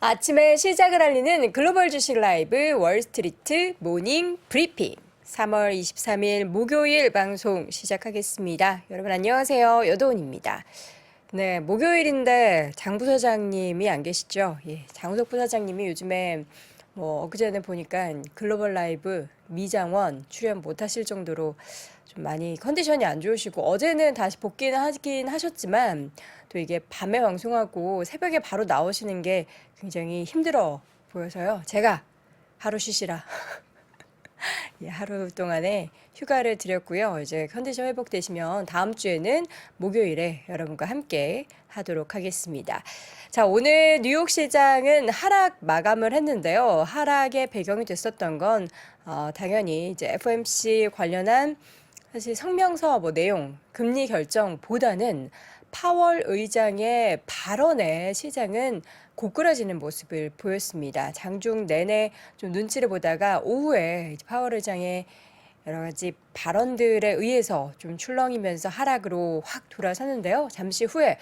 아침에 시작을 알리는 글로벌 주식 라이브 월스트리트 모닝 브리핑 3월 23일 목요일 방송 시작하겠습니다. 여러분 안녕하세요. 여도은입니다. 네, 목요일인데 장 부사장님이 안 계시죠? 예, 장우석 부사장님이 요즘에 엊그제는 보니까 글로벌 라이브 미장원 출연 못 하실 정도로 좀 많이 컨디션이 안 좋으시고 어제는 다시 복귀는 하긴 하셨지만 또 이게 밤에 방송하고 새벽에 바로 나오시는 게 굉장히 힘들어 보여서요. 제가 하루 쉬시라. 예, 하루 동안에 휴가를 드렸고요. 이제 컨디션 회복되시면 다음 주에는 목요일에 여러분과 함께 하도록 하겠습니다. 자, 오늘 뉴욕 시장은 하락 마감을 했는데요. 하락의 배경이 됐었던 건 당연히 이제 FOMC 관련한 사실 성명서 내용, 금리 결정보다는 파월 의장의 발언에 시장은 고꾸라지는 모습을 보였습니다. 장중 내내 좀 눈치를 보다가 오후에 파월 의장의 여러 가지 발언들에 의해서 좀 출렁이면서 하락으로 확 돌아섰는데요. 잠시 후에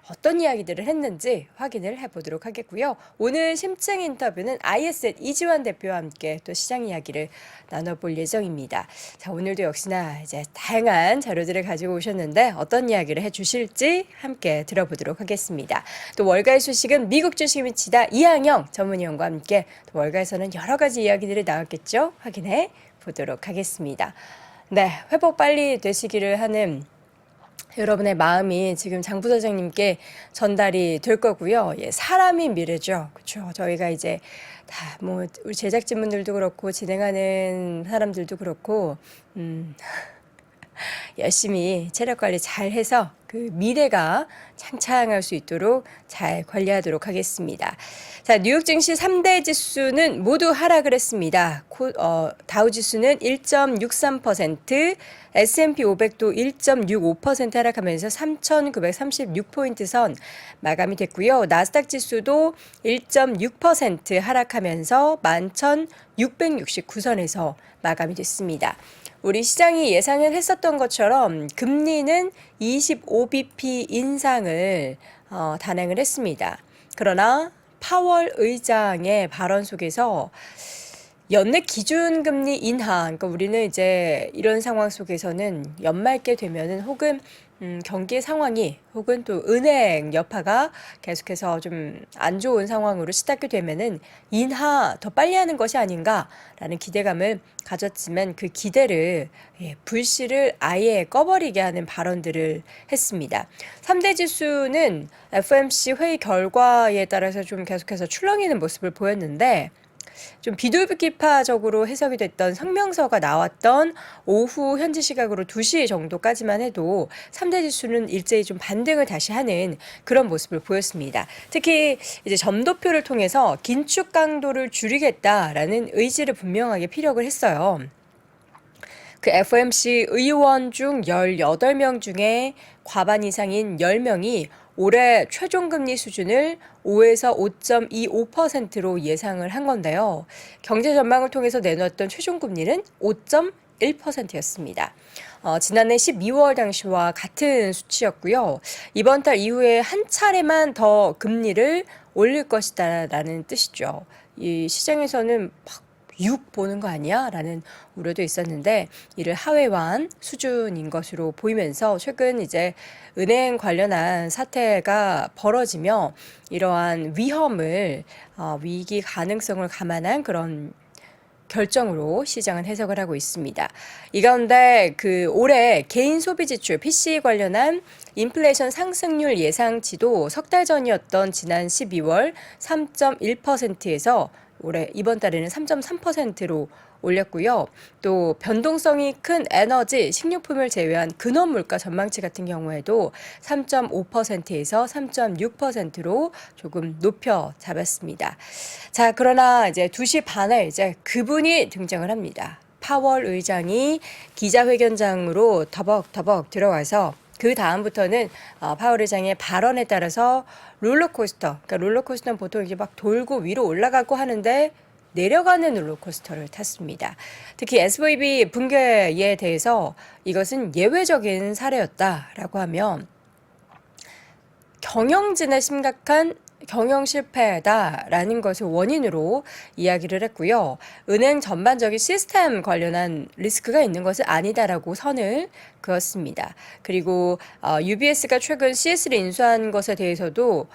어떤 이야기들을 했는지 확인을 해보도록 하겠고요. 오늘 심층 인터뷰는 ISL 이지환 대표와 함께 또 시장 이야기를 나눠볼 예정입니다. 자, 오늘도 역시나 이제 다양한 자료들을 가지고 오셨는데 어떤 이야기를 해주실지 함께 들어보도록 하겠습니다. 또 월가의 소식은 미국 주식 미치다 이항영 전문위원과 함께 또 월가에서는 여러 가지 이야기들이 나왔겠죠. 확인해 보도록 하겠습니다. 네, 회복 빨리 되시기를 하는 여러분의 마음이 지금 장 부사장님께 전달이 될 거고요. 예, 사람이 미래죠. 그렇죠. 저희가 이제 다 우리 제작진분들도 그렇고 진행하는 사람들도 그렇고 열심히 체력 관리 잘 해서 그 미래가 창창할 수 있도록 잘 관리하도록 하겠습니다. 자, 뉴욕 증시 3대 지수는 모두 하락을 했습니다. 다우 지수는 1.63%, S&P 500도 1.65% 하락하면서 3,936포인트 선 마감이 됐고요. 나스닥 지수도 1.6% 하락하면서 11,669선에서 마감이 됐습니다. 우리 시장이 예상을 했었던 것처럼 금리는 25bp 인상을 단행을 했습니다. 그러나 파월 의장의 발언 속에서 연내 기준금리 인하, 그러니까 우리는 이제 이런 상황 속에서는 연말께 되면은 혹은 경기 상황이 혹은 또 은행 여파가 계속해서 좀 안 좋은 상황으로 시작이 되면은 인하 더 빨리 하는 것이 아닌가라는 기대감을 가졌지만 그 기대를 불씨를 아예 꺼버리게 하는 발언들을 했습니다. 3대 지수는 FOMC 회의 결과에 따라서 좀 계속해서 출렁이는 모습을 보였는데 좀 비둘기파적으로 해석이 됐던 성명서가 나왔던 오후 현지 시각으로 2시 정도까지만 해도 3대 지수는 일제히 좀 반등을 다시 하는 그런 모습을 보였습니다. 특히 이제 점도표를 통해서 긴축 강도를 줄이겠다라는 의지를 분명하게 피력을 했어요. 그 FOMC 의원 중 18명 중에 과반 이상인 10명이 올해 최종금리 수준을 5에서 5.25%로 예상을 한 건데요. 경제 전망을 통해서 내놓았던 최종금리는 5.1%였습니다. 지난해 12월 당시와 같은 수치였고요. 이번 달 이후에 한 차례만 더 금리를 올릴 것이다라는 뜻이죠. 이 시장에서는 6 보는 거 아니야? 라는 우려도 있었는데 이를 하회한 수준인 것으로 보이면서 최근 이제 은행 관련한 사태가 벌어지며 이러한 위험을 위기 가능성을 감안한 그런 결정으로 시장은 해석을 하고 있습니다. 이 가운데 그 올해 개인 소비 지출 PC 관련한 인플레이션 상승률 예상치도 석 달 전이었던 지난 12월 3.1%에서 올해 이번 달에는 3.3%로 올렸고요. 또 변동성이 큰 에너지, 식료품을 제외한 근원 물가 전망치 같은 경우에도 3.5%에서 3.6%로 조금 높여 잡았습니다. 자, 그러나 이제 2시 반에 이제 그분이 등장을 합니다. 파월 의장이 기자회견장으로 더벅더벅 들어와서 그 다음부터는 파월 의장의 발언에 따라서 롤러코스터, 그러니까 롤러코스터는 보통 이제 막 돌고 위로 올라가고 하는데 내려가는 롤러코스터를 탔습니다. 특히 SVB 붕괴에 대해서 이것은 예외적인 사례였다라고 하면 경영진에 심각한 경영 실패다라는 것을 원인으로 이야기를 했고요. 은행 전반적인 시스템 관련한 리스크가 있는 것은 아니다라고 선을 그었습니다. 그리고 UBS가 최근 CS를 인수한 것에 대해서도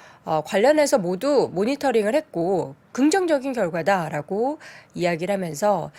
관련해서 모두 모니터링을 했고 긍정적인 결과다라고 이야기를 하면서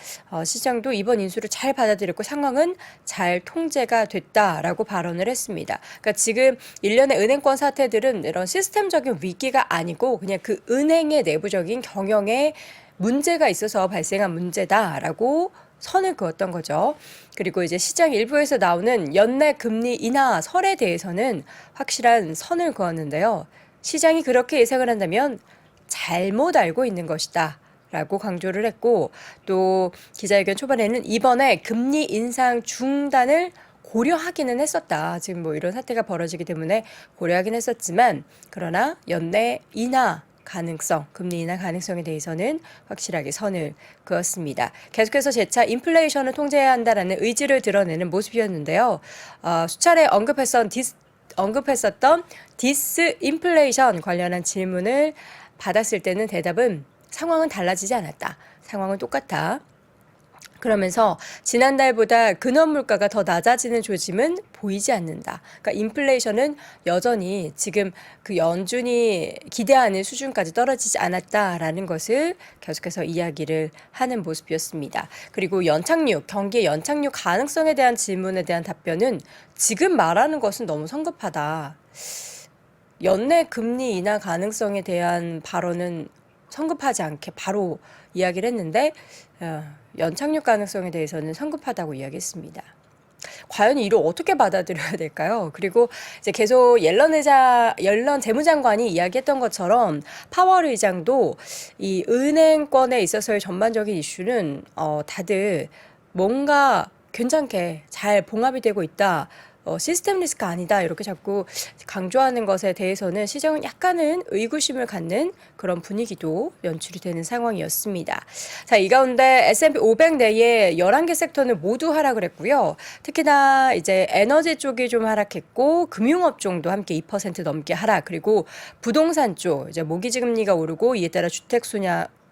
시장도 이번 인수를 잘 받아들였고 상황은 잘 통제가 됐다라고 발언을 했습니다. 그러니까 지금 일련의 은행권 사태들은 이런 시스템적인 위기가 아니고 그냥 그 은행의 내부적인 경영에 문제가 있어서 발생한 문제다라고 선을 그었던 거죠. 그리고 이제 시장 일부에서 나오는 연내 금리 인하 설에 대해서는 확실한 선을 그었는데요. 시장이 그렇게 예상을 한다면 잘못 알고 있는 것이다. 라고 강조를 했고 또 기자회견 초반에는 이번에 금리 인상 중단을 고려하기는 했었다. 지금 뭐 이런 사태가 벌어지기 때문에 고려하긴 했었지만 그러나 연내 인하 가능성, 금리 인하 가능성에 대해서는 확실하게 선을 그었습니다. 계속해서 재차 인플레이션을 통제해야 한다라는 의지를 드러내는 모습이었는데요. 수차례 언급했었던 디스인플레이션 관련한 질문을 받았을 때는 대답은 상황은 달라지지 않았다. 상황은 똑같아. 그러면서 지난달보다 근원 물가가 더 낮아지는 조짐은 보이지 않는다. 그러니까 인플레이션은 여전히 지금 그 연준이 기대하는 수준까지 떨어지지 않았다라는 것을 계속해서 이야기를 하는 모습이었습니다. 그리고 경기의 연착륙 가능성에 대한 질문에 대한 답변은 지금 말하는 것은 너무 성급하다. 연내 금리 인하 가능성에 대한 발언은 성급하지 않게 바로 이야기를 했는데 연착륙 가능성에 대해서는 성급하다고 이야기했습니다. 과연 이를 어떻게 받아들여야 될까요? 그리고 이제 계속 옐런 재무장관이 이야기했던 것처럼 파월 의장도 이 은행권에 있어서의 전반적인 이슈는 다들 뭔가 괜찮게 잘 봉합이 되고 있다. 시스템 리스크 아니다 이렇게 자꾸 강조하는 것에 대해서는 시장은 약간은 의구심을 갖는 그런 분위기도 연출이 되는 상황이었습니다. 자, 이 가운데 S&P 500 내에 11개 섹터는 모두 하락을 했고요. 특히나 이제 에너지 쪽이 좀 하락했고 금융업종도 함께 2% 넘게 하락, 그리고 부동산 쪽 이제 모기지 금리가 오르고 이에 따라 주택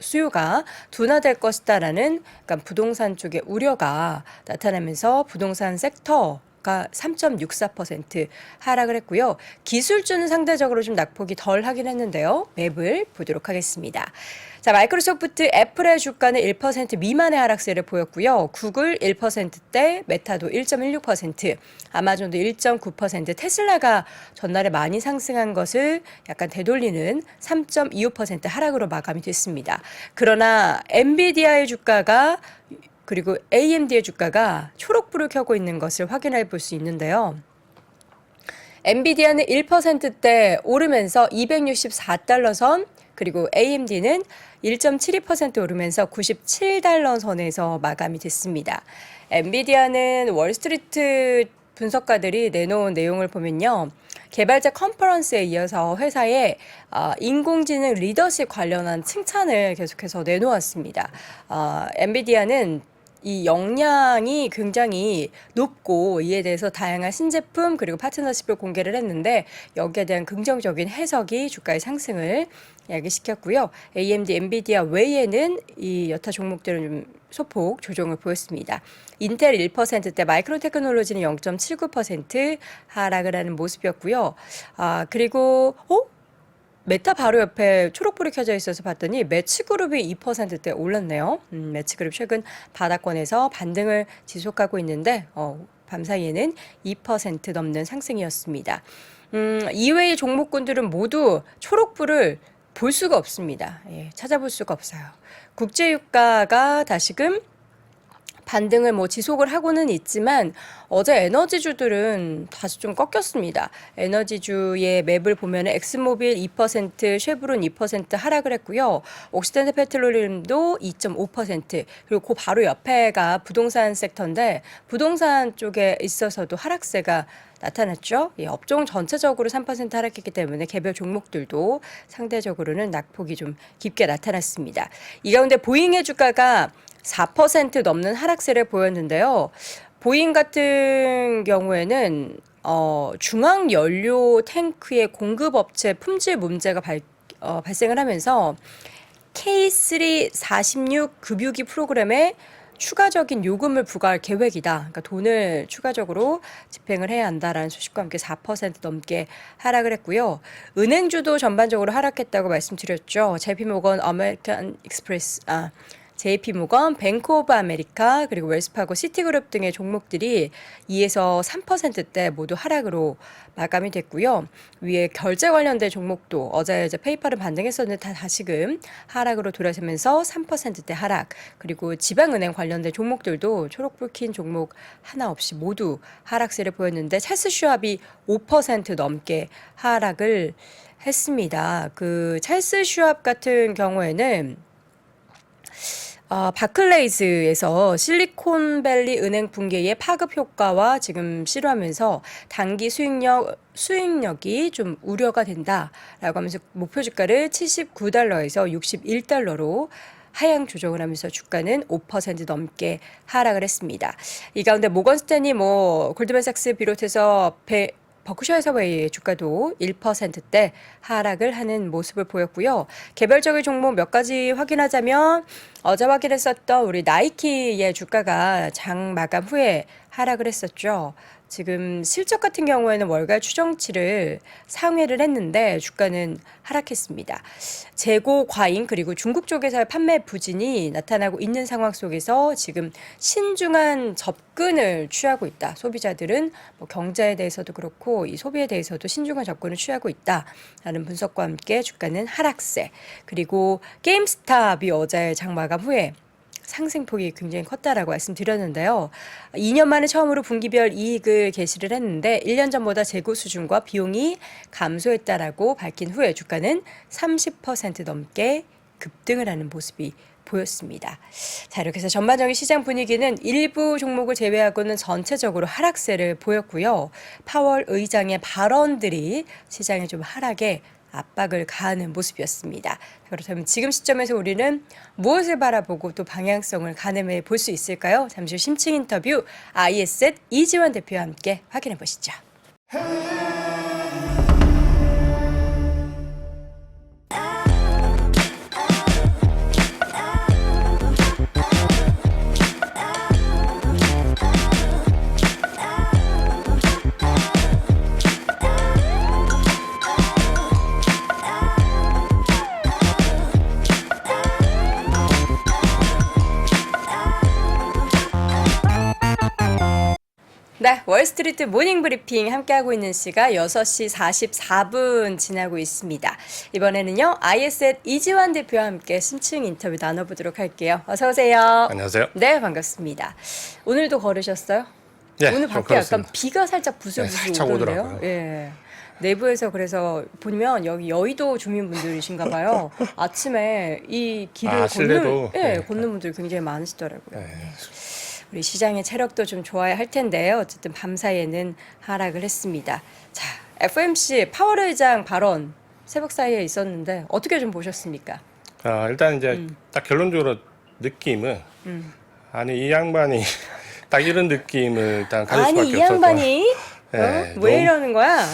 수요가 둔화될 것이다라는 그러니까 부동산 쪽의 우려가 나타나면서 부동산 섹터 가 3.64% 하락을 했고요. 기술주는 상대적으로 좀 낙폭이 덜 하긴 했는데요. 맵을 보도록 하겠습니다. 자, 마이크로소프트, 애플의 주가는 1% 미만의 하락세를 보였고요. 구글 1%대, 메타도 1.16%, 아마존도 1.9%, 테슬라가 전날에 많이 상승한 것을 약간 되돌리는 3.25% 하락으로 마감이 됐습니다. 그러나 엔비디아의 주가가 그리고 AMD의 주가가 초록불을 켜고 있는 것을 확인해 볼 수 있는데요. 엔비디아는 1%대 오르면서 264달러 선, 그리고 AMD는 1.72% 오르면서 97달러 선에서 마감이 됐습니다. 엔비디아는 월스트리트 분석가들이 내놓은 내용을 보면요. 개발자 컨퍼런스에 이어서 회사의 인공지능 리더십 관련한 칭찬을 계속해서 내놓았습니다. 엔비디아는 이 역량이 굉장히 높고 이에 대해서 다양한 신제품 그리고 파트너십을 공개를 했는데 여기에 대한 긍정적인 해석이 주가의 상승을 야기시켰고요. AMD, 엔비디아 외에는 이 여타 종목들은 좀 소폭 조정을 보였습니다. 인텔 1%대, 마이크론 테크놀로지는 0.79% 하락을 하는 모습이었고요. 그리고 메타 바로 옆에 초록불이 켜져 있어서 봤더니 매치그룹이 2%대 올랐네요. 매치그룹 최근 바닥권에서 반등을 지속하고 있는데 밤사이에는 2% 넘는 상승이었습니다. 이외의 종목군들은 모두 초록불을 볼 수가 없습니다. 찾아볼 수가 없어요. 국제유가가 다시금 반등을 지속을 하고는 있지만 어제 에너지주들은 다시 좀 꺾였습니다. 에너지주의 맵을 보면 엑스모빌 2%, 쉐브론 2% 하락을 했고요. 옥시덴트 페트롤리움도 2.5%, 그리고 그 바로 옆에가 부동산 섹터인데 부동산 쪽에 있어서도 하락세가 나타났죠. 업종 전체적으로 3% 하락했기 때문에 개별 종목들도 상대적으로는 낙폭이 좀 깊게 나타났습니다. 이 가운데 보잉의 주가가 4% 넘는 하락세를 보였는데요. 보잉 같은 경우에는 중앙 연료 탱크의 공급 업체 품질 문제가 발생을 하면서 K3 46 급유기 프로그램에 추가적인 요금을 부과할 계획이다. 그러니까 돈을 추가적으로 집행을 해야 한다라는 소식과 함께 4% 넘게 하락을 했고요. 은행주도 전반적으로 하락했다고 말씀드렸죠. JP모건, 아메리칸 익스프레스, JP모건, 뱅크 오브 아메리카, 그리고 웰스파고, 시티그룹 등의 종목들이 2에서 3%대 모두 하락으로 마감이 됐고요. 위에 결제 관련된 종목도 어제 이제 페이퍼를 반등했었는데 다 다시금 하락으로 돌아서면서 3%대 하락, 그리고 지방은행 관련된 종목들도 초록불 킨 종목 하나 없이 모두 하락세를 보였는데 찰스 슈왑이 5% 넘게 하락을 했습니다. 그 찰스 슈왑 같은 경우에는 바클레이즈에서 실리콘밸리 은행 붕괴의 파급 효과와 지금 실화하면서 단기 수익력이 좀 우려가 된다라고 하면서 목표 주가를 79달러에서 61달러로 하향 조정을 하면서 주가는 5% 넘게 하락을 했습니다. 이 가운데 모건스탠리, 골드만삭스 비롯해서 버크셔 해서웨이의 주가도 1%대 하락을 하는 모습을 보였고요. 개별적인 종목 몇 가지 확인하자면 어제 확인했었던 우리 나이키의 주가가 장 마감 후에 하락을 했었죠. 지금 실적 같은 경우에는 월가 추정치를 상회를 했는데 주가는 하락했습니다. 재고 과잉 그리고 중국 쪽에서의 판매 부진이 나타나고 있는 상황 속에서 지금 신중한 접근을 취하고 있다. 소비자들은 경제에 대해서도 그렇고 이 소비에 대해서도 신중한 접근을 취하고 있다라는 분석과 함께 주가는 하락세. 그리고 게임스탑이 어제 장 마감 후에 상승폭이 굉장히 컸다라고 말씀드렸는데요. 2년 만에 처음으로 분기별 이익을 게시를 했는데 1년 전보다 재고 수준과 비용이 감소했다라고 밝힌 후에 주가는 30% 넘게 급등을 하는 모습이 보였습니다. 자, 이렇게 해서 전반적인 시장 분위기는 일부 종목을 제외하고는 전체적으로 하락세를 보였고요. 파월 의장의 발언들이 시장에 좀 하락에 압박을 가하는 모습이었습니다. 그렇다면 지금 시점에서 우리는 무엇을 바라보고 또 방향성을 가늠해 볼 수 있을까요? 잠시 후 심층 인터뷰 IS셋 이지원 대표와 함께 확인해 보시죠. 네, 월스트리트 모닝 브리핑 함께하고 있는 시가 6시 44분 지나고 있습니다. 이번에는요, IS셋 이지원 대표와 함께 심층 인터뷰 나눠보도록 할게요. 어서 오세요. 안녕하세요. 네, 반갑습니다. 오늘도 걸으셨어요? 네, 오늘 밖에 약간 비가 살짝 부슬부슬 살짝 오던데요? 오더라고요. 예. 내부에서 그래서 보면 여기 여의도 주민분들이신가 봐요. 아침에 이 길을 실내도? 걷는 분들이 굉장히 많으시더라고요. 네. 우리 시장의 체력도 좀 좋아야 할 텐데요. 어쨌든 밤사이에는 하락을 했습니다. 자, FOMC 파월 의장 발언 새벽 사이에 있었는데 어떻게 좀 보셨습니까? 일단 이제 딱 결론적으로 느낌은 아니 이 양반이 딱 이런 느낌을 일단 가질 수밖에 아니 이 없었고 양반이 네, 왜 이러는 거야?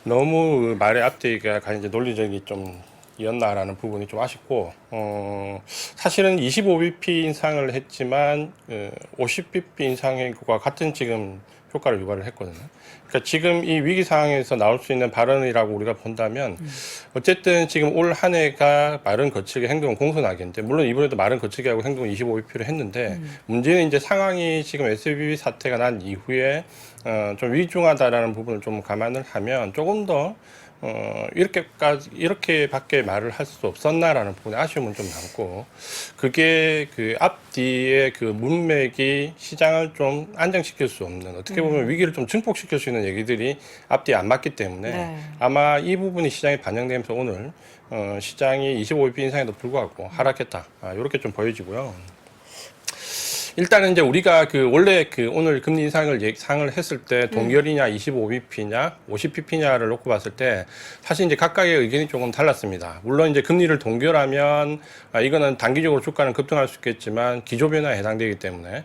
너무 말의 앞뒤가 이제 논리적이 좀 이었나라는 부분이 좀 아쉽고 사실은 25bp 인상을 했지만 50bp 인상과 같은 지금 효과를 유발을 했거든요. 그러니까 지금 이 위기 상황에서 나올 수 있는 발언이라고 우리가 본다면 어쨌든 지금 올 한 해가 말은 거칠게 행동은 공손하겠는데 물론 이번에도 말은 거칠게 하고 행동은 25bp를 했는데 문제는 이제 상황이 지금 SVB 사태가 난 이후에 좀 위중하다라는 부분을 좀 감안을 하면 조금 더 이렇게밖에 말을 할 수 없었나라는 부분에 아쉬움은 좀 남고, 그게 그 앞뒤의 그 문맥이 시장을 좀 안정시킬 수 없는, 어떻게 보면 위기를 좀 증폭시킬 수 있는 얘기들이 앞뒤에 안 맞기 때문에 네. 아마 이 부분이 시장에 반영되면서 오늘 시장이 25bp 인상에도 불구하고 하락했다. 이렇게 좀 보여지고요. 일단은 이제 우리가 그 원래 그 오늘 금리 인상을 예상을 했을 때 동결이냐 25bp냐 50bp냐를 놓고 봤을 때 사실 이제 각각의 의견이 조금 달랐습니다. 물론 이제 금리를 동결하면 이거는 단기적으로 주가는 급등할 수 있겠지만 기조 변화에 해당되기 때문에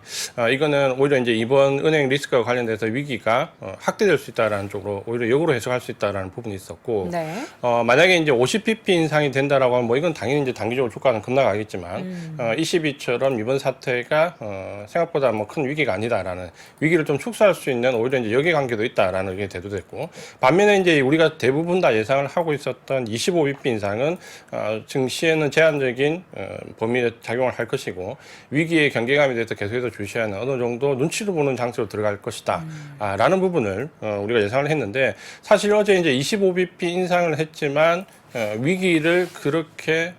이거는 오히려 이제 이번 은행 리스크와 관련돼서 위기가 확대될 수 있다라는 쪽으로 오히려 역으로 해석할 수 있다라는 부분이 있었고 네. 만약에 이제 50bp 인상이 된다라고 하면 뭐 이건 당연히 이제 단기적으로 주가는 급락하겠지만 ECB처럼 이번 사태가 생각보다 뭐 큰 위기가 아니다라는 위기를 좀 축소할 수 있는 오히려 이제 역의 관계도 있다라는 의견이 대두됐고 반면에 이제 우리가 대부분 다 예상을 하고 있었던 25bp 인상은 증시에는 제한적인 범위에 작용을 할 것이고 위기의 경계감에 대해서 계속해서 주시하는 어느 정도 눈치를 보는 장치로 들어갈 것이다 라는 부분을 우리가 예상을 했는데 사실 어제 이제 25bp 인상을 했지만 위기를 그렇게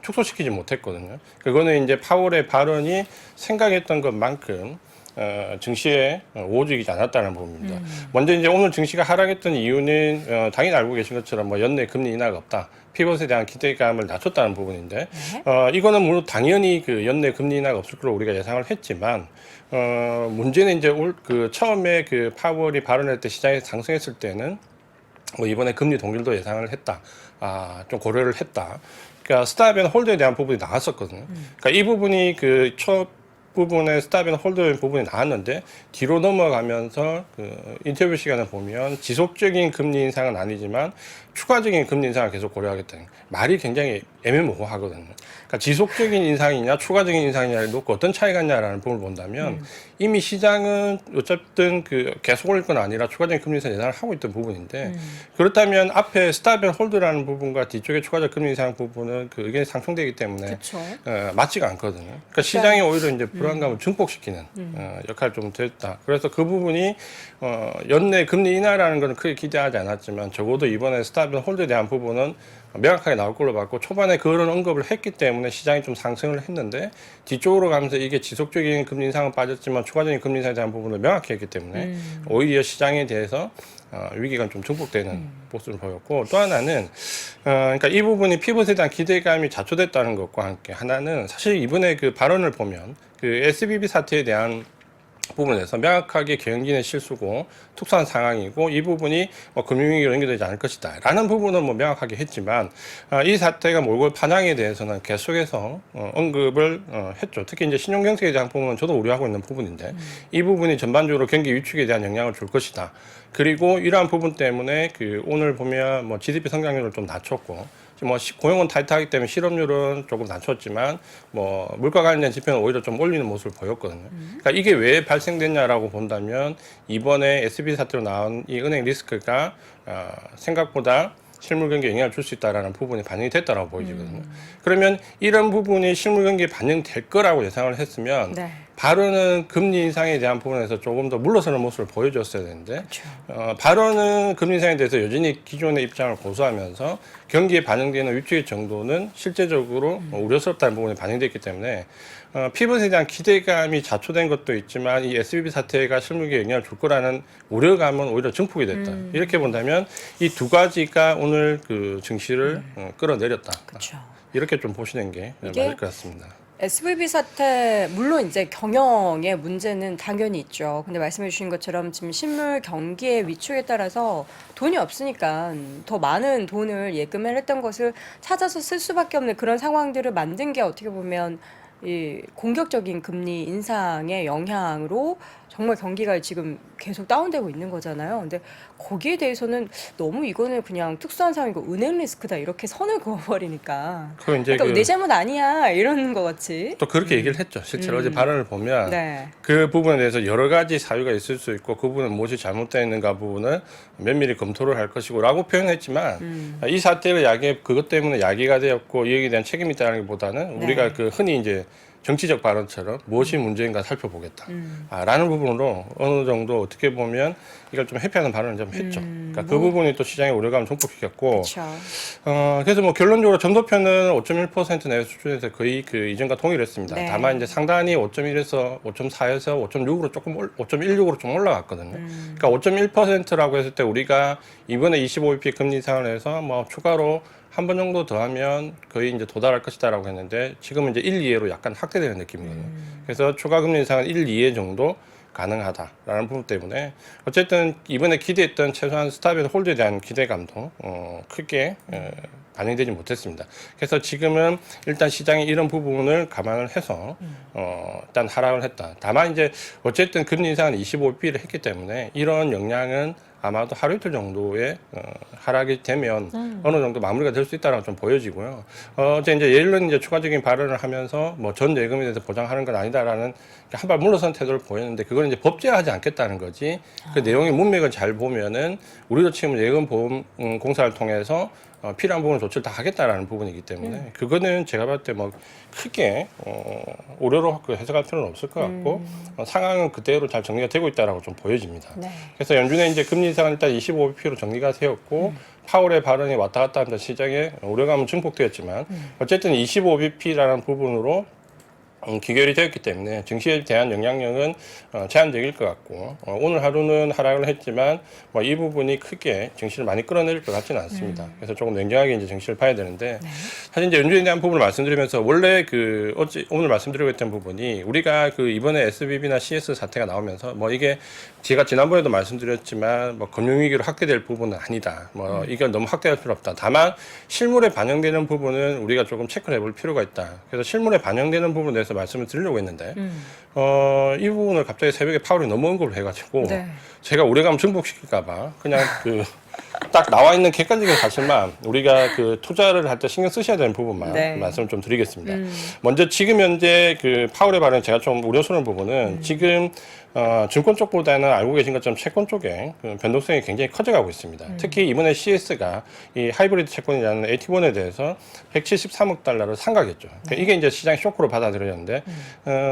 축소시키지 못했거든요. 그거는 이제 파월의 발언이 생각했던 것만큼 증시에 우호적이지 않았다는 부분입니다. 먼저 이제 오늘 증시가 하락했던 이유는 당연히 알고 계신 것처럼 뭐 연내 금리 인하가 없다. 피벗에 대한 기대감을 낮췄다는 부분인데 이거는 물론 당연히 그 연내 금리 인하가 없을 걸로 우리가 예상을 했지만 문제는 이제 그 처음에 그 파월이 발언할 때 시장에 상승했을 때는 뭐 이번에 금리 동결도 예상을 했다. 좀 고려를 했다. 그러니까 스탑 앤 홀드에 대한 부분이 나왔었거든요. 그러니까 이 부분이 그 첫 부분에 스탑 앤 홀드 부분이 나왔는데 뒤로 넘어가면서 그 인터뷰 시간을 보면 지속적인 금리 인상은 아니지만 추가적인 금리 인상을 계속 고려하겠다는 말이 굉장히 애매모호하거든요. 그러니까 지속적인 인상이냐 추가적인 인상이냐를 놓고 어떤 차이가 있냐라는 부분을 본다면 이미 시장은 어쨌든 그 계속 올릴 건 아니라 추가적인 금리 인상 예상을 하고 있던 부분인데 그렇다면 앞에 스탑 앤 홀드라는 부분과 뒤쪽에 추가적 금리 인상 부분은 그 의견이 상충되기 때문에 맞지가 않거든요. 그러니까 시장이 오히려 이제 불안감을 증폭시키는 역할을 좀 됐다. 그래서 그 부분이 연내 금리 인하라는 건 크게 기대하지 않았지만 적어도 이번에 스탑 앤 홀드에 대한 부분은 명확하게 나올 걸로 봤고 초반에 그런 언급을 했기 때문에 시장이 좀 상승을 했는데 뒤쪽으로 가면서 이게 지속적인 금리 인상은 빠졌지만 추가적인 금리 인상에 대한 부분을 명확히 했기 때문에 오히려 시장에 대해서 위기가 좀 증폭되는 모습을 보였고 또 하나는 그러니까 이 부분이 피벗에 대한 기대감이 자초됐다는 것과 함께 하나는 사실 이번에 그 발언을 보면 그 SVB 사태에 대한 부분에서 명확하게 경영진의 실수고 특수한 상황이고 이 부분이 뭐 금융위기로 연결되지 않을 것이다 라는 부분은 뭐 명확하게 했지만 이 사태가 몰고 올 파장에 대해서는 계속해서 언급을 했죠. 특히 이제 신용경색에 대한 부분은 저도 우려하고 있는 부분인데 이 부분이 전반적으로 경기 위축에 대한 영향을 줄 것이다. 그리고 이러한 부분 때문에 그 오늘 보면 뭐 GDP 성장률을 좀 낮췄고 뭐 고용은 타이트하기 때문에 실업률은 조금 낮췄지만 뭐 물가 관련 지표는 오히려 좀 올리는 모습을 보였거든요. 그러니까 이게 왜 발생됐냐라고 본다면 이번에 SB 사태로 나온 이 은행 리스크가 생각보다 실물 경기에 영향을 줄 수 있다라는 부분이 반영이 됐다라고 보여지거든요. 그러면 이런 부분이 실물 경기에 반영될 거라고 예상을 했으면 발언은 금리 인상에 대한 부분에서 조금 더 물러서는 모습을 보여줬어야 되는데 발언은 금리 인상에 대해서 여전히 기존의 입장을 고수하면서 경기에 반영되는 위축의 정도는 실제적으로 우려스럽다는 부분이 반영됐기 때문에 피벗에 대한 기대감이 자초된 것도 있지만 이 SVB 사태가 실물에 영향을 줄 거라는 우려감은 오히려 증폭이 됐다. 이렇게 본다면 이 두 가지가 오늘 그 증시를 끌어내렸다. 이렇게 좀 보시는 게 맞을 것 같습니다. SVB 사태 물론 이제 경영의 문제는 당연히 있죠. 근데 말씀해 주신 것처럼 지금 실물 경기의 위축에 따라서 돈이 없으니까 더 많은 돈을 예금을 했던 것을 찾아서 쓸 수밖에 없는 그런 상황들을 만든 게 어떻게 보면 이 공격적인 금리 인상의 영향으로 정말 경기가 지금 계속 다운되고 있는 거잖아요. 근데 거기에 대해서는 너무 이거는 그냥 특수한 상황이고 은행 리스크다 이렇게 선을 그어버리니까 그러니까 내 잘못 아니야 이러는 것 같이 또 그렇게 얘기를 했죠. 실제로 어제 발언을 보면 그 부분에 대해서 여러 가지 사유가 있을 수 있고 그 부분은 무엇이 잘못되어 있는가 부분을 면밀히 검토를 할 것이고 라고 표현했지만 이 사태를 그것 때문에 야기가 되었고 이에 대한 책임이 있다는 것보다는 우리가 그 흔히 이제 정치적 발언처럼 무엇이 문제인가 살펴보겠다. 라는 부분으로 어느 정도 어떻게 보면 이걸 좀 회피하는 발언을 좀 했죠. 그러니까 그 부분이 또 시장의 우려감을 증폭시켰고. 그래서 뭐 결론적으로 점도표는 5.1% 내외 수준에서 거의 그 이전과 동일했습니다. 다만 이제 상단이 5.1에서 5.4에서 5.6으로 5.16으로 좀 올라갔거든요. 그러니까 5.1%라고 했을 때 우리가 이번에 25bp 금리 인상을 해서 뭐 추가로 한 번 정도 더 하면 거의 이제 도달할 것이다라고 했는데 지금은 이제 1, 2회로 약간 확대되는 느낌이거든요. 그래서 추가 금리 인상은 1, 2회 정도 가능하다라는 부분 때문에 어쨌든 이번에 기대했던 최소한 스탑에서 홀드에 대한 기대감도 크게 반영되지 못했습니다. 그래서 지금은 일단 시장이 이런 부분을 감안을 해서 일단 하락을 했다. 다만 이제 어쨌든 금리 인상은 25bp를 했기 때문에 이런 영향은 아마도 하루 이틀 정도의 하락이 되면 어느 정도 마무리가 될 수 있다라고 좀 보여지고요. 이제 옐런 이제 추가적인 발언을 하면서 뭐 전 예금에 대해서 보장하는 건 아니다라는 한 발 물러선 태도를 보였는데 그걸 이제 법제화하지 않겠다는 거지. 그 내용의 문맥을 잘 보면은 우리도 지금 예금 보험 공사를 통해서 필요한 부분 조치를 다 하겠다라는 부분이기 때문에 그거는 제가 봤을 때 뭐 크게 우려로 해석할 필요는 없을 것 같고 상황은 그대로 잘 정리가 되고 있다라고 좀 보여집니다. 네. 그래서 연준의 이제 금리 인상은 일단 25bp로 정리가 되었고 파월의 발언이 왔다 갔다 하면서 시장에 우려감은 증폭되었지만 어쨌든 25bp라는 부분으로 기결이 되었기 때문에 증시에 대한 영향력은 제한적일 것 같고 오늘 하루는 하락을 했지만 뭐 이 부분이 크게 증시를 많이 끌어내릴 것 같지는 않습니다. 그래서 조금 냉정하게 이제 증시를 봐야 되는데 사실 이제 연준에 대한 부분을 말씀드리면서 원래 오늘 말씀드리고 있던 부분이 우리가 이번에 SVB나 CS 사태가 나오면서 뭐 이게 제가 지난번에도 말씀드렸지만 뭐 금융위기로 확대될 부분은 아니다. 뭐 이걸 너무 확대할 필요 없다. 다만 실물에 반영되는 부분은 우리가 조금 체크를 해볼 필요가 있다. 그래서 실물에 반영되는 부분에 대해서 말씀을 드리려고 했는데 이 부분을 갑자기 새벽에 파월이 너무 언급을 해가지고 네. 제가 우려감 증폭시킬까봐 그냥 딱 나와 있는 객관적인 사실만 우리가 투자를 할 때 신경 쓰셔야 되는 부분만 네. 말씀을 좀 드리겠습니다. 먼저 지금 현재 파월의 발언 제가 좀 우려스러운 부분은 지금 증권 쪽보다는 알고 계신 것처럼 채권 쪽에 변동성이 굉장히 커져가고 있습니다. 특히 이번에 CS가 이 하이브리드 채권이라는 AT1에 대해서 173억 달러를 상각했죠. 그러니까 이게 이제 시장 쇼크로 받아들여졌는데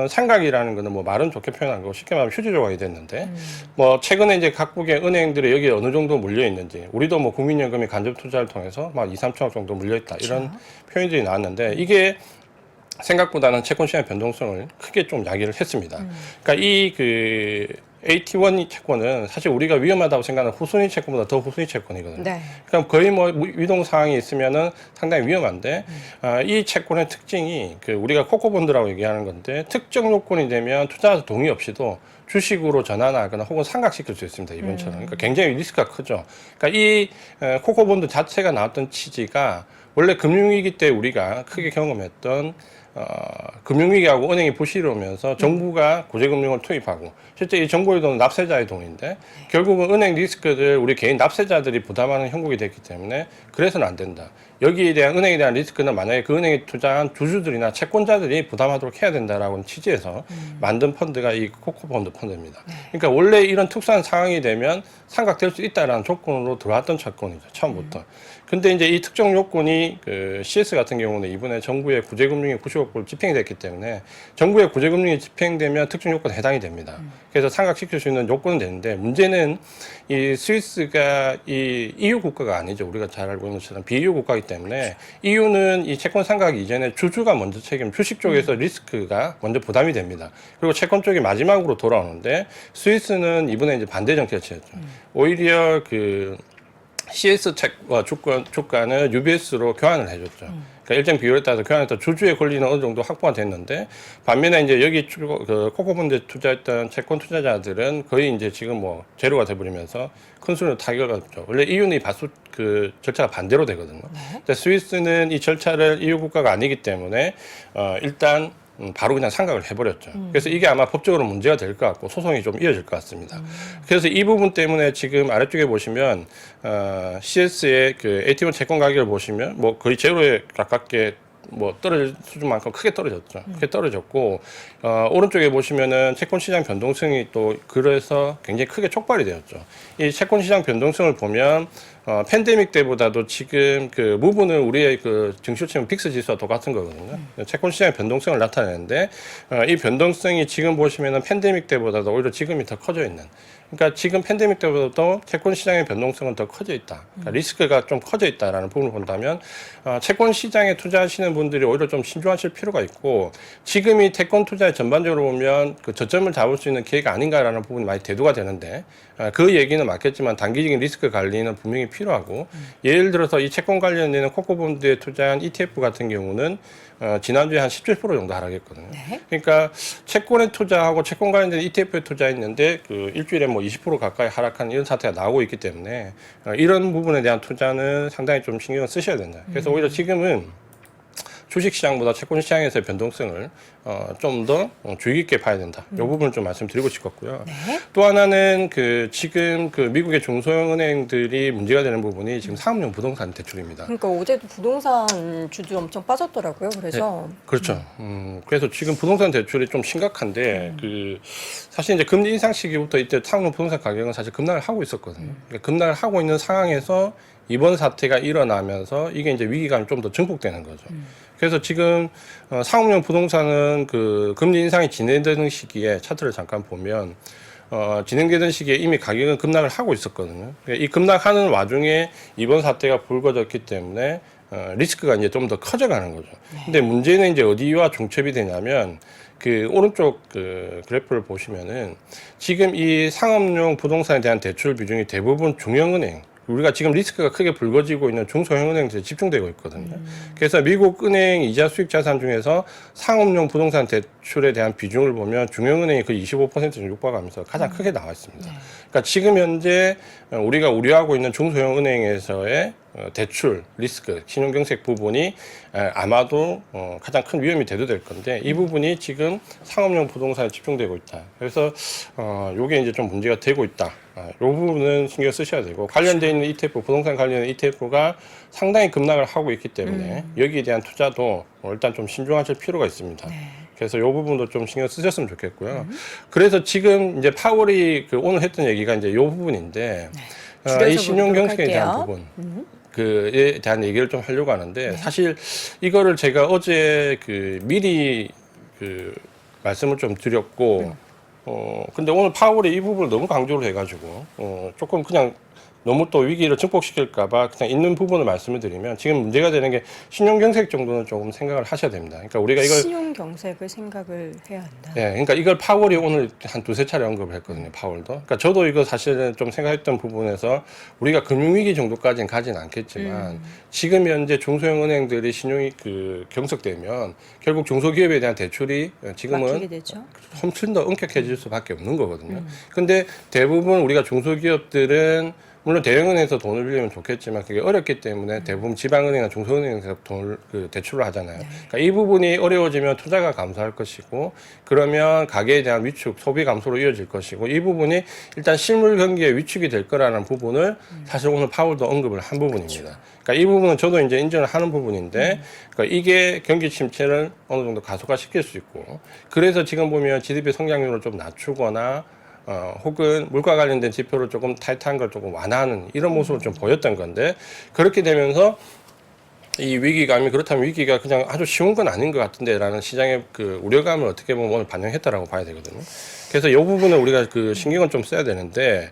상각이라는 거는 뭐 말은 좋게 표현한 거고 쉽게 말하면 휴지 조각이 됐는데 뭐 최근에 이제 각국의 은행들이 여기에 어느 정도 물려 있는지 우리도 뭐 국민연금이 간접 투자를 통해서 막 2, 3천억 정도 물려 있다 이런 표현들이 나왔는데 이게 생각보다는 채권 시장의 변동성을 크게 좀 야기를 했습니다. 그러니까 AT1 채권은 사실 우리가 위험하다고 생각하는 후순위 채권보다 더 후순위 채권이거든요. 네. 그럼 거의 뭐 위동 상황이 있으면은 상당히 위험한데 이 채권의 특징이 우리가 코코본드라고 얘기하는 건데 특정 요건이 되면 투자자 동의 없이도 주식으로 전환하거나 혹은 상각시킬 수 있습니다. 이번처럼. 그러니까 굉장히 리스크가 크죠. 그러니까 이 코코본드 자체가 나왔던 취지가 원래 금융위기 때 우리가 크게 경험했던 금융위기하고 은행이 부실을 오면서 정부가 구제금융을 투입하고 실제 이 정부의 돈은 납세자의 돈인데 결국은 은행 리스크를 우리 개인 납세자들이 부담하는 형국이 됐기 때문에 그래서는 안 된다. 여기에 대한 은행에 대한 리스크는 만약에 그 은행에 투자한 주주들이나 채권자들이 부담하도록 해야 된다라고 취지에서 만든 펀드가 이 코코본드 펀드입니다. 그러니까 원래 이런 특수한 상황이 되면 상각될 수 있다라는 조건으로 들어왔던 채권이죠. 처음부터. 근데 이제 이 특정 요건이 CS 같은 경우는 이번에 정부의 구제금융이 90억 불 집행이 됐기 때문에 정부의 구제금융이 집행되면 특정 요건에 해당이 됩니다. 그래서 상각시킬 수 있는 요건은 되는데 문제는 이 스위스가 이 EU 국가가 아니죠. 우리가 잘 알고 있는 것처럼 비EU 국가이기 때문에 EU는 이 채권 상각 이전에 주주가 먼저 주식 쪽에서 리스크가 먼저 부담이 됩니다. 그리고 채권 쪽이 마지막으로 돌아오는데 스위스는 이번에 이제 반대 정책을 취했죠. 오히려 CS 책과 주가는 UBS로 교환을 해줬죠. 그러니까 일정 비율에 따라서 교환해서 주주의 권리는 어느 정도 확보가 됐는데 반면에 이제 여기 코코본드에 투자했던 채권 투자자들은 거의 이제 지금 뭐 제로가 돼버리면서 큰 수준으로 타격을 받죠. 원래 EU는 이 바수 절차가 반대로 되거든요. 근데 스위스는 이 절차를 EU 국가가 아니기 때문에 일단 바로 그냥 상각을 해버렸죠. 그래서 이게 아마 법적으로 문제가 될 것 같고 소송이 좀 이어질 것 같습니다. 그래서 이 부분 때문에 지금 아래쪽에 보시면 CS의 AT1 채권 가격을 보시면 뭐 거의 제로에 가깝게 뭐 떨어질 수준만큼 크게 떨어졌죠. 크게 떨어졌고 오른쪽에 보시면은 채권 시장 변동성이 또 그래서 굉장히 크게 촉발이 되었죠. 이 채권 시장 변동성을 보면 팬데믹 때보다도 지금 무브는 우리의 증시로 치면 빅스 지수와 똑같은 거거든요. 채권 시장의 변동성을 나타내는데 이 변동성이 지금 보시면은 팬데믹 때보다도 오히려 지금이 더 커져 있는. 그러니까 지금 팬데믹 때보다도 채권 시장의 변동성은 더 커져 있다. 그러니까 리스크가 좀 커져 있다라는 부분을 본다면 채권 시장에 투자하시는 분들이 오히려 좀 신중하실 필요가 있고 지금이 채권 투자에 전반적으로 보면 저점을 잡을 수 있는 기회가 아닌가라는 부분이 많이 대두가 되는데 그 얘기는 맞겠지만 단기적인 리스크 관리는 분명히 필요하고 예를 들어서 이 채권 관련되는 코코본드에 투자한 ETF 같은 경우는 지난주에 한 17% 정도 하락했거든요. 네. 그러니까 채권에 투자하고 채권 관련된 ETF에 투자했는데 그 일주일에 뭐 20% 가까이 하락한 이런 사태가 나오고 있기 때문에 이런 부분에 대한 투자는 상당히 좀 신경을 쓰셔야 된다. 그래서 오히려 지금은 주식시장보다 채권시장에서의 변동성을 좀 더 주의 깊게 봐야 된다. 이 부분을 좀 말씀드리고 싶었고요. 네. 또 하나는 지금 미국의 중소형 은행들이 문제가 되는 부분이 지금 상업용 부동산 대출입니다. 그러니까 어제도 부동산 주도 엄청 빠졌더라고요. 그래서 그렇죠. 그래서 지금 부동산 대출이 좀 심각한데 사실 이제 금리 인상 시기부터 이때 상업용 부동산 가격은 사실 급락을 하고 있었거든요. 그러니까 급락을 하고 있는 상황에서 이번 사태가 일어나면서 이게 이제 위기감이 좀 더 증폭되는 거죠. 그래서 지금 상업용 부동산은 금리 인상이 진행되는 시기에 차트를 잠깐 보면 진행되던 시기에 이미 가격은 급락을 하고 있었거든요. 이 급락하는 와중에 이번 사태가 불거졌기 때문에 리스크가 이제 좀 더 커져가는 거죠. 근데 문제는 이제 어디와 중첩이 되냐면 오른쪽 그래프를 보시면은 지금 이 상업용 부동산에 대한 대출 비중이 대부분 중형은행, 우리가 지금 리스크가 크게 불거지고 있는 중소형 은행들에 집중되고 있거든요. 그래서 미국 은행 이자 수익 자산 중에서 상업용 부동산 대출에 대한 비중을 보면 중형은행이 거의 25%를 육박하면서 가장 크게 나와 있습니다. 그러니까 지금 현재 우리가 우려하고 있는 중소형 은행에서의 대출 리스크, 신용경색 부분이 아마도 가장 큰 위험이 대두될 건데 이 부분이 지금 상업용 부동산에 집중되고 있다. 그래서 요게 이제 좀 문제가 되고 있다. 이 부분은 신경 쓰셔야 되고 관련돼 있는 ETF, 부동산 관련 ETF가 상당히 급락을 하고 있기 때문에 여기에 대한 투자도 일단 좀 신중하실 필요가 있습니다. 네. 그래서 이 부분도 좀 신경 쓰셨으면 좋겠고요. 그래서 지금 이제 파월이 오늘 했던 얘기가 이제 이 부분인데 이 신용 경색에 대한 부분. 그에 대한 얘기를 좀 하려고 하는데 사실 이거를 제가 어제 미리 말씀을 좀 드렸고 근데 오늘 파월이 이 부분을 너무 강조를 해가지고 조금 그냥 너무 또 위기를 증폭시킬까봐 그냥 있는 부분을 말씀을 드리면 지금 문제가 되는 게 신용경색 정도는 조금 생각을 하셔야 됩니다. 그러니까 우리가 이걸 신용경색을 생각을 해야 한다. 예, 그러니까 이걸 파월이 오늘 한 두세 차례 언급을 했거든요. 파월도. 그러니까 저도 이거 사실은 좀 생각했던 부분에서 우리가 금융위기 정도까지는 가진 않겠지만 지금 현재 중소형 은행들이 신용이 경색되면 결국 중소기업에 대한 대출이 지금은 막히게 되죠. 훨씬 더 엄격해질 수밖에 없는 거거든요. 근데 대부분 우리가 중소기업들은 물론 대형은행에서 돈을 빌리면 좋겠지만 그게 어렵기 때문에 대부분 지방은행이나 중소은행에서 돈을 대출을 하잖아요. 그러니까 이 부분이 어려워지면 투자가 감소할 것이고 그러면 가계에 대한 위축, 소비 감소로 이어질 것이고 이 부분이 일단 실물 경기에 위축이 될 거라는 부분을 사실 오늘 파월도 언급을 한 부분입니다. 그러니까 이 부분은 저도 이제 인정을 하는 부분인데 그러니까 이게 경기 침체를 어느 정도 가속화시킬 수 있고 그래서 지금 보면 GDP 성장률을 좀 낮추거나 혹은 물가 관련된 지표를 조금 타이트한 걸 조금 완화하는 이런 모습을 좀 보였던 건데 그렇게 되면서 이 위기감이 그렇다면 위기가 그냥 아주 쉬운 건 아닌 것 같은데라는 시장의 우려감을 어떻게 보면 오늘 반영했다라고 봐야 되거든요. 그래서 이 부분을 우리가 신경을 좀 써야 되는데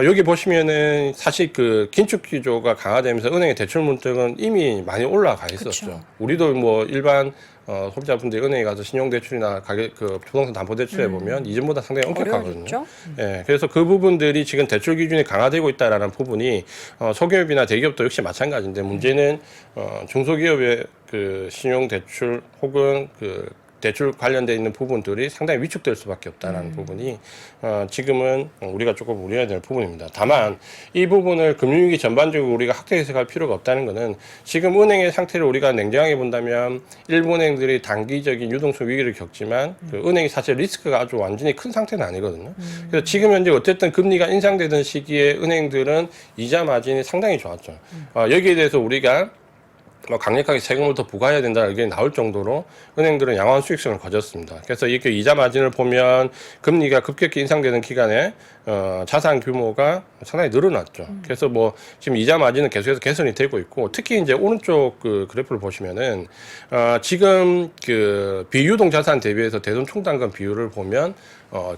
여기 보시면은 사실 긴축 기조가 강화되면서 은행의 대출 문턱은 이미 많이 올라가 있었죠. 그쵸. 우리도 뭐 일반 소비자분들이 은행에 가서 신용대출이나 가격 부동산 담보대출에 보면 이전보다 상당히 엄격하거든요. 어려워졌죠? 예, 그래서 그 부분들이 지금 대출 기준이 강화되고 있다라는 부분이 소기업이나 대기업도 역시 마찬가지인데 문제는 중소기업의 신용대출 혹은 대출 관련돼 있는 부분들이 상당히 위축될 수밖에 없다는 부분이 지금은 우리가 조금 우려해야 될 부분입니다. 다만 이 부분을 금융위기 전반적으로 우리가 확대 해석할 필요가 없다는 것은 지금 은행의 상태를 우리가 냉정하게 본다면 일부 은행들이 단기적인 유동성 위기를 겪지만 은행이 사실 리스크가 아주 완전히 큰 상태는 아니거든요. 그래서 지금 현재 어쨌든 금리가 인상되던 시기에 은행들은 이자 마진이 상당히 좋았죠. 여기에 대해서 우리가 강력하게 세금을 더 부과해야 된다는 의견이 나올 정도로 은행들은 양호한 수익성을 가졌습니다. 그래서 이렇게 이자 마진을 보면 금리가 급격히 인상되는 기간에 자산 규모가 상당히 늘어났죠. 그래서 지금 이자 마진은 계속해서 개선이 되고 있고 특히 이제 오른쪽 그래프를 보시면은 지금 비유동 자산 대비해서 대손 총단금 비율을 보면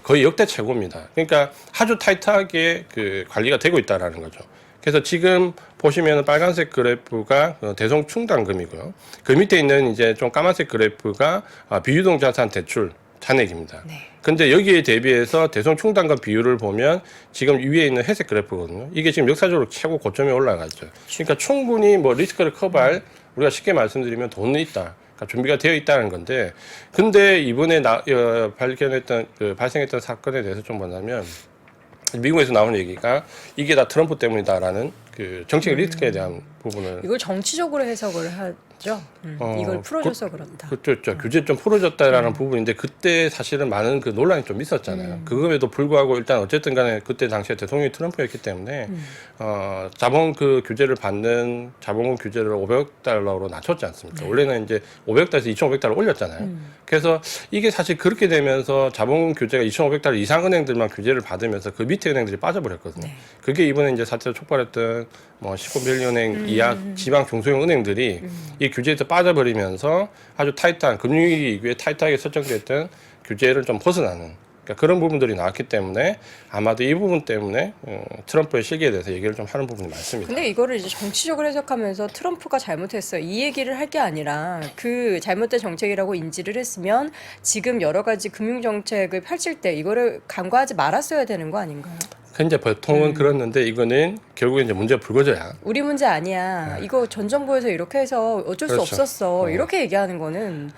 거의 역대 최고입니다. 그러니까 아주 타이트하게 관리가 되고 있다라는 거죠. 그래서 지금 보시면 빨간색 그래프가 대손 충당금이고요. 그 밑에 있는 이제 좀 까만색 그래프가 비유동 자산 대출 잔액입니다. 네. 근데 여기에 대비해서 대손 충당금 비율을 보면 지금 위에 있는 회색 그래프거든요. 이게 지금 역사적으로 최고 고점에 올라가죠. 그러니까 충분히 뭐 리스크를 커버할 우리가 쉽게 말씀드리면 돈은 있다. 그러니까 준비가 되어 있다는 건데, 근데 이번에 발생했던 사건에 대해서 좀 뭐냐면 미국에서 나온 얘기가 이게 다 트럼프 때문이다라는 그 정책 리스크에 대한 부분을 이걸 정치적으로 해석을 하죠. 이걸 풀어줘서 그렇다. 그렇죠. 규제 좀 풀어줬다라는 부분인데 그때 사실은 많은 그 논란이 좀 있었잖아요. 그럼에도 불구하고 일단 어쨌든 간에 그때 당시에 대통령이 트럼프였기 때문에 자본 그 규제를 받는 자본금 규제를 500달러로 낮췄지 않습니까? 원래는 이제 500달러에서 2,500달러 올렸잖아요. 그래서 이게 사실 그렇게 되면서 자본금 규제가 2,500달러 이상 은행들만 규제를 받으면서 그 밑에 은행들이 빠져버렸거든요. 네. 그게 이번에 이제 사태를 촉발했던 뭐 시코밸리은행 이하 지방 중소형 은행들이 이 규제에서 빠져버리면서 아주 타이트한 금융위기 이후에 타이트하게 설정됐던 규제를 좀 벗어나는 그러니까 그런 부분들이 나왔기 때문에 아마도 이 부분 때문에 트럼프의 실기에 대해서 얘기를 좀 하는 부분이 많습니다. 근데 이거를 이제 정치적으로 해석하면서 트럼프가 잘못했어 이 얘기를 할 게 아니라 그 잘못된 정책이라고 인지를 했으면 지금 여러 가지 금융 정책을 펼칠 때 이거를 간과하지 말았어야 되는 거 아닌가요? 이제 보통은 그렇는데 이거는 결국에 이제 문제가 불거져야. 우리 문제 아니야. 이거 전 정부에서 이렇게 해서 어쩔 수 그렇죠. 없었어. 이렇게 얘기하는 거는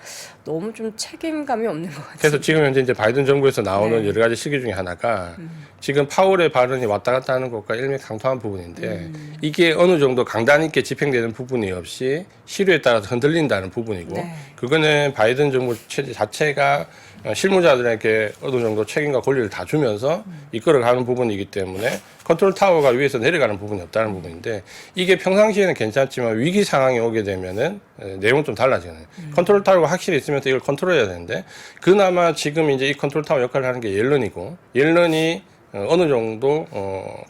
너무 좀 책임감이 없는 것 같아요. 그래서 지금 현재 이제 바이든 정부에서 나오는 네. 여러 가지 시기 중에 하나가 지금 파월의 발언이 왔다 갔다 하는 것과 일맥상통한 부분인데 이게 어느 정도 강단 있게 집행되는 부분이 없이 시류에 따라서 흔들린다는 부분이고 네. 그거는 바이든 정부 체제 자체가 실무자들에게 어느 정도 책임과 권리를 다 주면서 이끌어가는 부분이기 때문에 컨트롤 타워가 위에서 내려가는 부분이 없다는 부분인데 이게 평상시에는 괜찮지만 위기 상황이 오게 되면은 내용은 좀 달라지잖아요. 컨트롤 타워가 확실히 있으면서 이걸 컨트롤해야 되는데 그나마 지금 이제 이 컨트롤 타워 역할을 하는 게 옐런이고 옐런이 어느 정도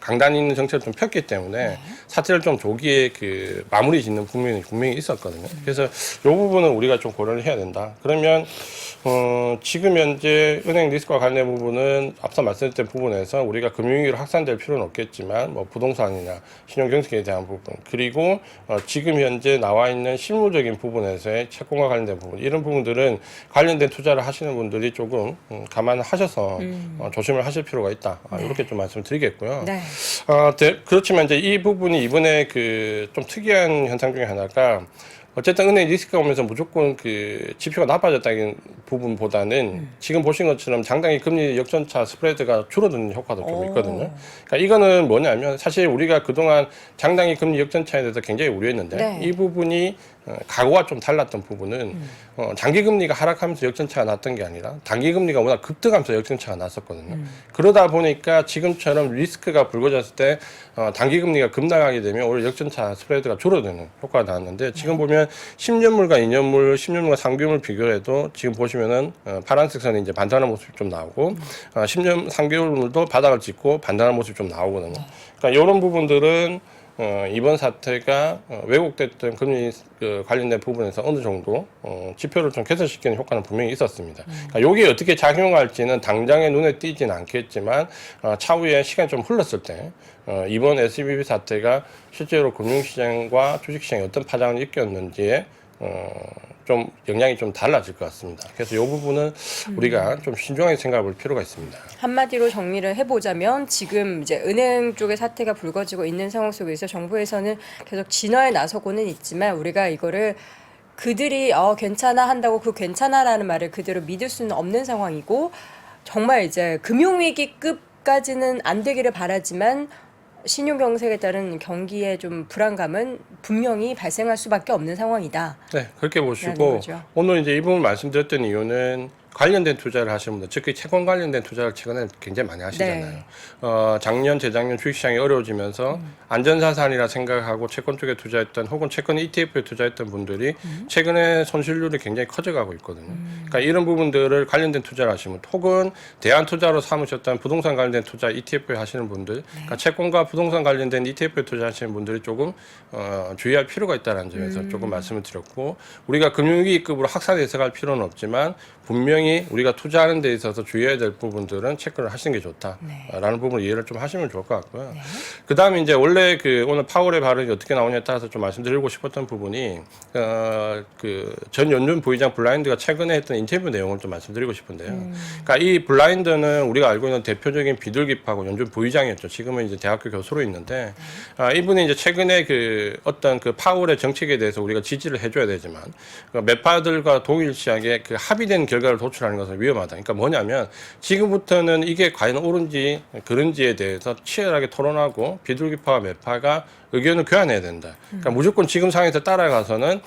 강단 있는 정책을 좀 폈기 때문에 사태를 좀 조기에 그 마무리 짓는 국면이 분명히 있었거든요. 그래서 이 부분은 우리가 좀 고려를 해야 된다. 그러면 지금 현재 은행 리스크와 관련된 부분은 앞서 말씀드렸던 부분에서 우리가 금융위기로 확산될 필요는 없겠지만 뭐 부동산이나 신용경색에 대한 부분 그리고 지금 현재 나와 있는 실무적인 부분에서의 채권과 관련된 부분 이런 부분들은 관련된 투자를 하시는 분들이 조금 감안하셔서 조심을 하실 필요가 있다. 이렇게 좀 말씀드리겠고요. 네. 그렇지만 이제 이 부분이 이번에 그 좀 특이한 현상 중에 하나가 어쨌든 은행 리스크가 오면서 무조건 그 지표가 나빠졌다는 부분보다는 지금 보신 것처럼 장당기 금리 역전차 스프레드가 줄어드는 효과도 좀 있거든요. 그러니까 이거는 뭐냐면 사실 우리가 그동안 장당기 금리 역전차에 대해서 굉장히 우려했는데 네. 이 부분이 과거와 좀 달랐던 부분은 장기 금리가 하락하면서 역전차가 났던 게 아니라 단기 금리가 워낙 급등하면서 역전차가 났었거든요. 그러다 보니까 지금처럼 리스크가 불거졌을 때 단기 금리가 급락하게 되면 오히려 역전차 스프레드가 줄어드는 효과가 나왔는데 지금 보면 10년물과 2년물, 10년물과 상비물 비교해도 지금 보시면은 파란색 선이 이제 반등하는 모습이 좀 나오고 10년 상비물도 바닥을 찍고 반등하는 모습이 좀 나오거든요. 그러니까 이런 부분들은 이번 사태가 왜곡됐던 금리 관련된 부분에서 어느 정도 지표를 좀 개선시키는 효과는 분명히 있었습니다. 그러니까 이게 어떻게 작용할지는 당장에 눈에 띄지는 않겠지만 차후에 시간이 좀 흘렀을 때 이번 SVB 사태가 실제로 금융시장과 주식시장에 어떤 파장을 일으켰는지에 좀 영향이 좀 달라질 것 같습니다. 그래서 이 부분은 우리가 좀 신중하게 생각해 볼 필요가 있습니다. 한마디로 정리를 해보자면 지금 이제 은행 쪽의 사태가 불거지고 있는 상황 속에서 정부에서는 계속 진화에 나서고는 있지만 우리가 이거를 그들이 괜찮아 한다고 그 괜찮아라는 말을 그대로 믿을 수는 없는 상황이고 정말 이제 금융위기급까지는 안 되기를 바라지만 신용경색에 따른 경기의 좀 불안감은 분명히 발생할 수밖에 없는 상황이다. 네, 그렇게 보시고 오늘 이제 이 부분 말씀드렸던 이유는 관련된 투자를 하시는 분들, 특히 채권 관련된 투자를 최근에 굉장히 많이 하시잖아요. 네. 작년, 재작년 주식시장이 어려워지면서 안전자산이라 생각하고 채권 쪽에 투자했던 혹은 채권 ETF에 투자했던 분들이 최근에 손실률이 굉장히 커져가고 있거든요. 그러니까 이런 부분들을 관련된 투자를 하시면 혹은 대안투자로 삼으셨던 부동산 관련된 투자 ETF에 하시는 분들, 그러니까 채권과 부동산 관련된 ETF에 투자하시는 분들이 조금 주의할 필요가 있다는 점에서 조금 말씀을 드렸고 우리가 금융위기급으로 확산 해석할 필요는 없지만 분명히 분명히 우리가 투자하는 데 있어서 주의해야 될 부분들은 체크를 하시는 게 좋다라는 네. 부분을 이해를 좀 하시면 좋을 것 같고요. 네. 그다음에 이제 원래 그 오늘 파월의 발언이 어떻게 나오냐에 따라서 좀 말씀드리고 싶었던 부분이 그 전 연준 부의장 블라인드가 최근에 했던 인터뷰 내용을 좀 말씀드리고 싶은데요. 그러니까 이 블라인드는 우리가 알고 있는 대표적인 비둘기파고 연준 부의장이었죠. 지금은 이제 대학교 교수로 있는데 이분이 이제 최근에 그 어떤 그 파월의 정책에 대해서 우리가 지지를 해줘야 되지만 그 매파들과 동일시하게 그 합의된 결과를 도출하는 것은 위험하다. 그러니까 뭐냐면 지금부터는 이게 과연 옳은지 그른지에 대해서 치열하게 토론하고 비둘기파와 매파가 의견을 교환해야 된다. 그러니까 무조건 지금 상황에서 따라가서는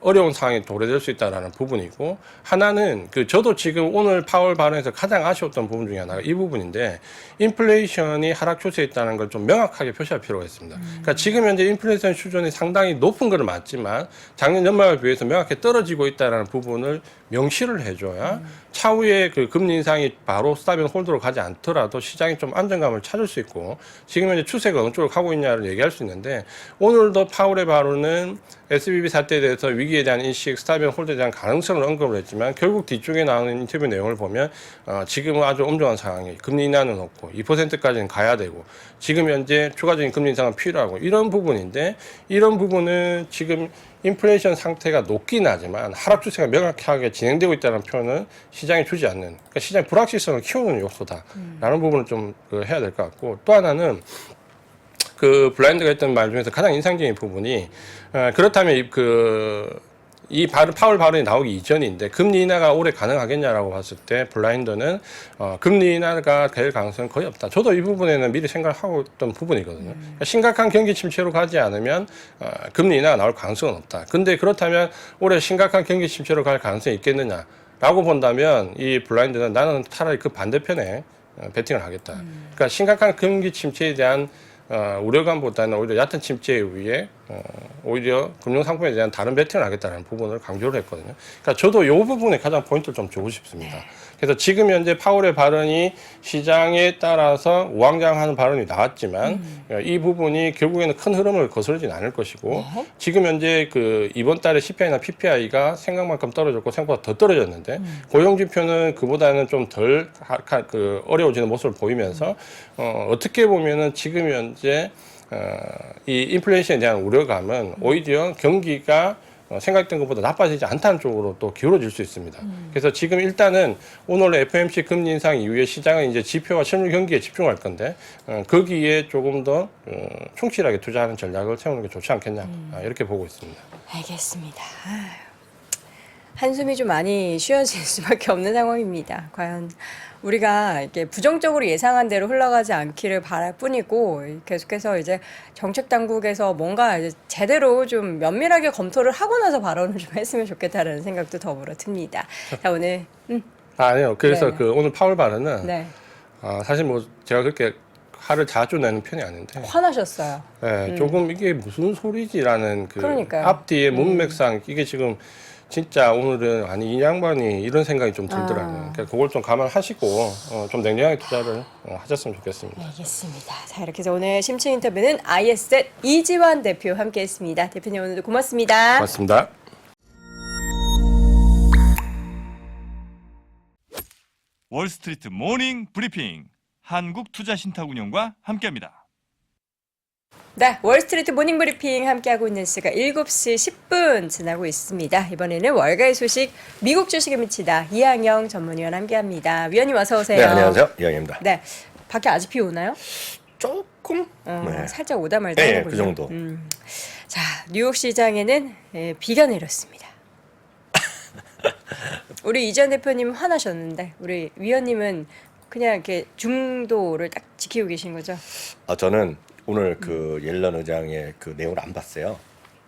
어려운 상황이 도래될 수 있다라는 부분이고, 하나는 그 저도 지금 오늘 파월 발언에서 가장 아쉬웠던 부분 중에 하나가 이 부분인데, 인플레이션이 하락 추세에 있다는 걸 좀 명확하게 표시할 필요가 있습니다. 그러니까 지금 현재 인플레이션 수준이 상당히 높은 것은 맞지만 작년 연말에 비해서 명확히 떨어지고 있다는 부분을 명시를 해줘야 차후에 그 금리 인상이 바로 스탑 앤 홀드로 가지 않더라도 시장이 좀 안정감을 찾을 수 있고, 지금 현재 추세가 어느 쪽으로 가고 있냐를 얘기할 수 있는데, 오늘도 파월의 발언은 SVB 사태에 대해서 위기에 대한 인식, 스탑 앤 홀드에 대한 가능성을 언급을 했지만, 결국 뒤쪽에 나오는 인터뷰 내용을 보면 지금은 아주 엄중한 상황이, 금리 인하는 없고 2%까지는 가야 되고 지금 현재 추가적인 금리 인상은 필요하고, 이런 부분인데, 이런 부분은 지금 인플레이션 상태가 높긴 하지만 하락 추세가 명확하게 진행되고 있다는 표현은 시장이 주지 않는, 그러니까 시장의 불확실성을 키우는 요소다라는 부분을 좀 해야 될 것 같고, 또 하나는 그 블라인드가 했던 말 중에서 가장 인상적인 부분이 그렇다면 이 파월 발언이 나오기 이전인데 금리 인하가 올해 가능하겠냐라고 봤을 때 블라인더는 금리 인하가 될 가능성은 거의 없다. 저도 이 부분에는 미리 생각하고 있던 부분이거든요. 그러니까 심각한 경기 침체로 가지 않으면 금리 인하가 나올 가능성은 없다. 근데 그렇다면 올해 심각한 경기 침체로 갈 가능성이 있겠느냐라고 본다면 이 블라인드는 나는 차라리 그 반대편에 베팅을 하겠다. 그러니까 심각한 경기 침체에 대한 우려감보다는 오히려 얕은 침체에 의해 오히려 금융상품에 대한 다른 베팅을 하겠다는 부분을 강조를 했거든요. 그러니까 저도 이 부분에 가장 포인트를 좀 주고 싶습니다. 그래서 지금 현재 파월의 발언이 시장에 따라서 우왕좌왕하는 발언이 나왔지만 이 부분이 결국에는 큰 흐름을 거스르진 않을 것이고, 지금 현재 그 이번 달에 CPI나 PPI가 생각만큼 떨어졌고 생각보다 더 떨어졌는데 고용지표는 그보다는 좀 덜 어려워지는 모습을 보이면서 어떻게 보면은 지금 현재 이 인플레이션에 대한 우려감은 오히려 경기가 생각했던 것보다 나빠지지 않다는 쪽으로 또 기울어질 수 있습니다. 그래서 지금 일단은 오늘 FOMC 금리 인상 이후에 시장은 이제 지표와 실물 경기에 집중할 건데 거기에 조금 더 충실하게 투자하는 전략을 세우는 게 좋지 않겠냐, 이렇게 보고 있습니다. 알겠습니다. 한숨이 좀 많이 쉬어질 수밖에 없는 상황입니다. 과연 우리가 이렇게 부정적으로 예상한 대로 흘러가지 않기를 바랄 뿐이고, 계속해서 이제 정책 당국에서 뭔가 이제 제대로 좀 면밀하게 검토를 하고 나서 발언을 좀 했으면 좋겠다라는 생각도 더불어 듭니다. 자, 오늘 아니요. 그래서 네네. 그 오늘 파월 발언은 네, 사실 뭐 제가 그렇게 화를 자주 내는 편이 아닌데, 화나셨어요. 네, 조금 이게 무슨 소리지라는 그 그러니까요. 앞뒤의 문맥상 이게 지금 진짜 오늘은 아니 이 양반이 이런 생각이 좀 들더라고요. 그러니까 그걸 좀 감안하시고 좀 냉정하게 투자를 하셨으면 좋겠습니다. 알겠습니다. 자, 이렇게 해서 오늘 심층 인터뷰는 IS셋 이지환 대표 함께했습니다. 대표님 오늘도 고맙습니다. 고맙습니다. 월스트리트 모닝 브리핑 한국투자신탁운용과 함께합니다. 네, 월스트리트 모닝 브리핑 함께하고 있는 시가 7시 10분 지나고 있습니다. 이번에는 월가의 소식 미국 주식에 미치다 이항영 전문위원 함께합니다. 위원님 어서 오세요. 네, 안녕하세요. 이항입니다. 네, 밖에 아직 비 오나요? 조금 네. 살짝 오다 말다 네, 하는군요. 그 정도. 자, 뉴욕 시장에는 비가 내렸습니다. 우리 이전 대표님 화나셨는데 우리 위원님은 그냥 이렇게 중도를 딱 지키고 계신 거죠? 저는 오늘 그 옐런 의장의 그 내용을 안 봤어요.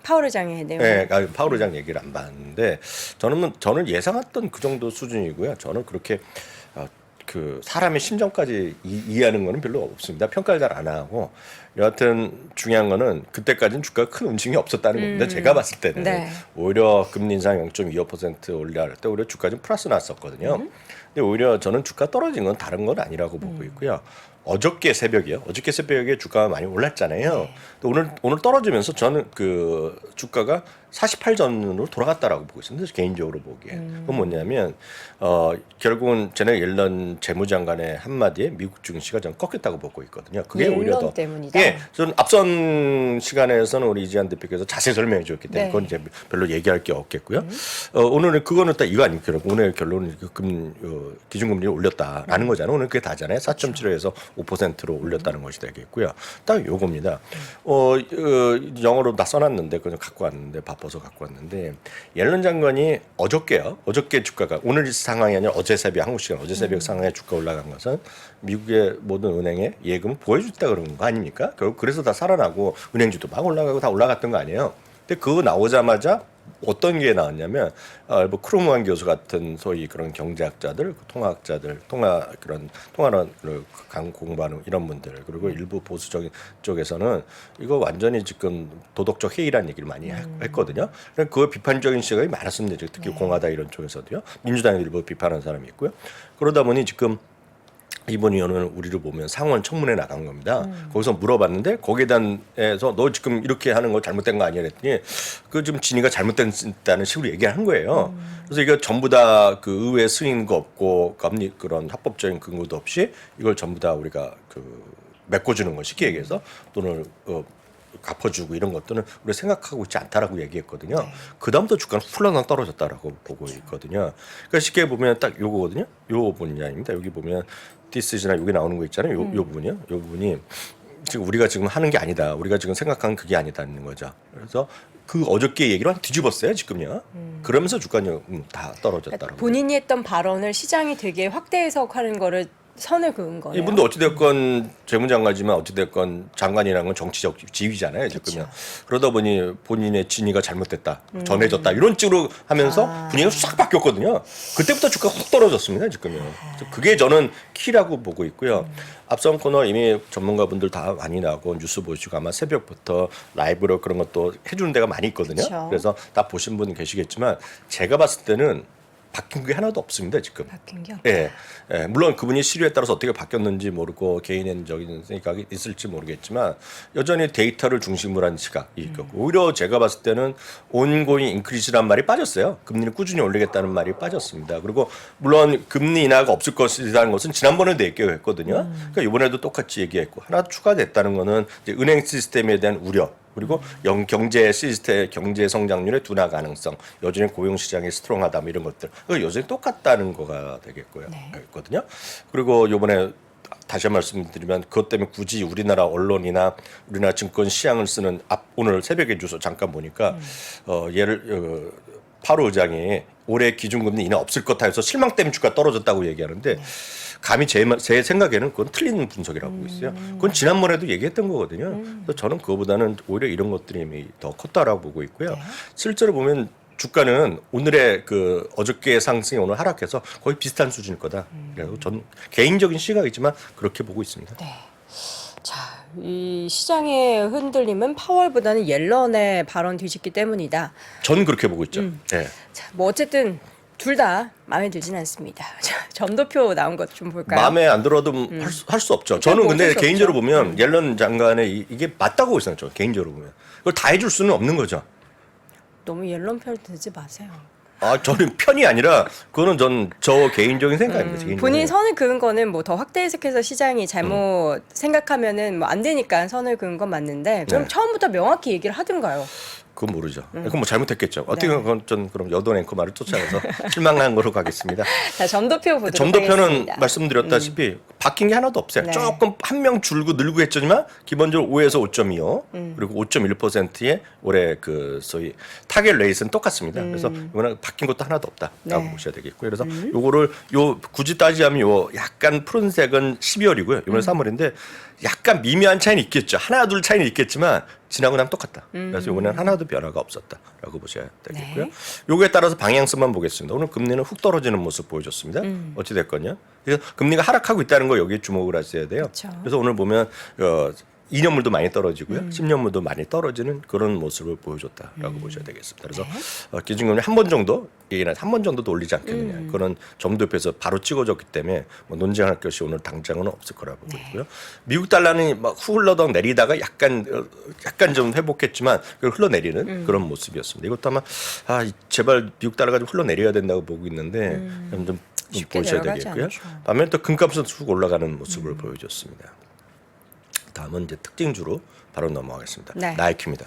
파월 의장의 내용. 네, 파월 의장 얘기를 안 봤는데 저는 예상했던 그 정도 수준이고요. 저는 그렇게 그 사람의 심정까지 이해하는 거는 별로 없습니다. 평가를 잘 안 하고, 여하튼 중요한 거는 그때까지는 주가가 큰 움직임이 없었다는 겁니다. 제가 봤을 때는 네. 오히려 금리 인상 0.25% 올려할 때 오히려 주가 좀 플러스 났었거든요. 근데 오히려 저는 주가 떨어진 건 다른 건 아니라고 보고 있고요. 어저께 새벽에 주가가 많이 올랐잖아요. 오늘 떨어지면서 저는 그 주가가 48전으로 돌아갔다라고 보고 있습니다. 개인적으로 보기에. 그건 뭐냐면 결국은 제네 옐런 재무장관의 한마디에 미국 증시가 좀 꺾였다고 보고 있거든요. 그게 오히려 더 때문이다. 예, 저는 앞선 시간에서는 우리 이지한 대표께서 자세히 설명해 주었기 때문에 네. 그건 이제 별로 얘기할 게 없겠고요. 오늘은 그거는 딱 이거 아닙니까? 오늘 결론은 기준금리를 올렸다라는 거잖아요. 오늘 그게 다잖아요. 4.75에서 5%로 올렸다는 것이 되겠고요. 딱 요겁니다. 영어로 다 써놨는데 그냥 갖고 왔는데 바빠서 갖고 왔는데 옐런 장관이 어저께 주가가 오늘 상황이 아니라 어제 새벽 한국 시간 어제 새벽 상황에 주가 올라간 것은 미국의 모든 은행에 예금을 보여줬다 그런 거 아닙니까? 결국 그래서 다 살아나고 은행주도 막 올라가고 다 올라갔던 거 아니에요? 근데 그거 나오자마자 어떤 게 나왔냐면 뭐 크로무한 교수 같은 소위 그런 경제학자들, 통화학자들, 통화를 공부하는 이런 분들 그리고 일부 보수적인 쪽에서는 이거 완전히 지금 도덕적 해이라는 얘기를 많이 했거든요. 그 비판적인 시각이 많았습니다. 특히 공화당 이런 쪽에서도요. 민주당에 일부 비판하는 사람이 있고요. 그러다 보니 지금 이번 의원은 우리를 보면 상원 청문회 나간 겁니다. 거기서 물어봤는데 거기에 대해서 너 지금 이렇게 하는 거 잘못된 거 아니야 그랬더니 그 좀 진위가 잘못됐다는 식으로 얘기한 거예요. 그래서 이거 전부 다 그 의회 승인도 없고 그런 합법적인 근거도 없이 이걸 전부 다 우리가 메꿔주는 거 쉽게 얘기해서 돈을 갚아주고 이런 것들은 우리가 생각하고 있지 않다라고 얘기했거든요. 그다음부터 주가는 훌렁 떨어졌다라고 보고 있거든요. 그러니까 쉽게 보면 딱 요거거든요. 요 부분이 아닙니다. 여기 보면 디스지나 여기 나오는 거 있잖아요. 요 부분이요. 요 부분이 지금 우리가 지금 하는 게 아니다. 우리가 지금 생각하는 그게 아니다는 거죠. 그래서 그 어저께 얘기를 뒤집었어요. 지금요. 그러면서 주가는 다 떨어졌다라고. 본인이 했던 발언을 시장이 되게 확대 해석하는 거를 선을 그은 거예요. 이분도 어찌됐건 재무장관이지만 어찌됐건 장관이라는 건 정치적 지위잖아요. 지금요. 그러다 보니 본인의 진위가 잘못됐다, 전해졌다 이런 쪽으로 하면서 분위기가 싹 바뀌었거든요. 그때부터 주가가 훅 떨어졌습니다. 지금요. 그래서 그게 저는 키라고 보고 있고요. 앞선 코너 이미 전문가분들 다 많이 나오고 뉴스 보시고 아마 새벽부터 라이브로 그런 것도 해주는 데가 많이 있거든요. 그쵸. 그래서 다 보신 분 계시겠지만 제가 봤을 때는 바뀐 게 하나도 없습니다 지금. 바뀐 게 없다. 예, 물론 그분이 시류에 따라서 어떻게 바뀌었는지 모르고 개인적인 생각이 있을지 모르겠지만 여전히 데이터를 중심으로 한 시각이 있고 오히려 제가 봤을 때는 온고잉 인크리스란 말이 빠졌어요. 금리를 꾸준히 올리겠다는 말이 빠졌습니다. 그리고 물론 금리 인하가 없을 것이라는 것은 지난번에도 얘기했거든요. 그러니까 이번에도 똑같이 얘기했고 하나 추가됐다는 거는 이제 은행 시스템에 대한 우려. 그리고 경제 시스템, 경제 성장률의 둔화 가능성, 여전히 고용 시장이 스트롱하다 뭐 이런 것들, 여전히 똑같다는 거가 되겠고요, 있거든요. 그리고 이번에 다시 한 말씀드리면 그것 때문에 굳이 우리나라 언론이나 우리나라 증권 시장을 쓰는 오늘 새벽에 주소 잠깐 보니까 파월 의장이 올해 기준금리 인하 없을 것 해서 실망 때문에 주가 떨어졌다고 얘기하는데. 감히 제 생각에는 그건 틀린 분석이라고 보고 있어요. 그건 지난번에도 얘기했던 거거든요. 그래서 저는 그거보다는 오히려 이런 것들이 더 컸다라고 보고 있고요. 실제로 보면 주가는 오늘의 어저께 상승이 오늘 하락해서 거의 비슷한 수준일 거다. 그래서 저는 개인적인 시각이지만 그렇게 보고 있습니다. 네. 자, 이 시장의 흔들림은 파월보다는 옐런의 발언 뒤집기 때문이다. 저는 그렇게 보고 있죠. 네. 자, 뭐 어쨌든 둘 다 마음에 들진 않습니다. 자, 점도표 나온 것 좀 볼까요? 마음에 안 들어도 할 수 없죠. 저는 근데 어쩔 수 개인적으로 없죠. 보면 옐런 장관의 이게 맞다고 보고 있어요. 저 개인적으로 보면 그걸 다 해줄 수는 없는 거죠. 너무 옐런 편 들지 마세요. 저는 편이 아니라 그거는 저 개인적인 생각입니다. 개인적인 본인 생각. 선을 그은 거는 뭐 더 확대 해석해서 시장이 잘못 생각하면은 뭐 안 되니까 선을 그은 건 맞는데 그럼 네. 처음부터 명확히 얘기를 하든가요. 그건 모르죠. 그건 뭐 잘못했겠죠. 어떻게 그건 전 그럼 여돈 앵커말을 쫓아가서 실망한 거로 가겠습니다. 자, 점도표 보도록 점도표는 하겠습니다. 말씀드렸다시피 바뀐 게 하나도 없어요. 네. 조금 한 명 줄고 늘고 했지만 기본적으로 5에서 5.25 그리고 5.1%의 올해 소위 타겟 레이스는 똑같습니다. 그래서 이거는 바뀐 것도 하나도 없다라고 네. 보셔야 되겠고요. 그래서 요거를 굳이 따지자면 약간 푸른색은 12월이고요. 이번에 3월인데 약간 미미한 차이는 있겠죠. 하나 둘 차이는 있겠지만 지나고 나면 똑같다. 그래서 이번에는 하나도 변화가 없었다라고 보셔야 되겠고요. 네. 요거에 따라서 방향성만 보겠습니다. 오늘 금리는 훅 떨어지는 모습 보여줬습니다. 어찌됐건요. 그래서 금리가 하락하고 있다는 거 여기에 주목을 하셔야 돼요. 그쵸. 그래서 오늘 보면 2년물도 많이 떨어지고요. 10년물도 많이 떨어지는 그런 모습을 보여줬다라고 보셔야 되겠습니다. 그래서 기준금리 한 번 정도, 얘기는 한 번 정도도 올리지 않겠느냐. 그런 점도표에서 바로 찍어줬기 때문에 뭐 논쟁할 것이 오늘 당장은 없을 거라고 보이고요. 미국 달러는 막 흘러덩 내리다가 약간 좀 회복했지만 그걸 흘러내리는 그런 모습이었습니다. 이것도 아마 제발 미국 달러가 좀 흘러내려야 된다고 보고 있는데 좀 보셔야 내려가지 되겠고요. 않죠. 반면에 또 금값은 쭉 올라가는 모습을 보여줬습니다. 다음은 이제 특징주로 바로 넘어가겠습니다. 네. 나이키입니다.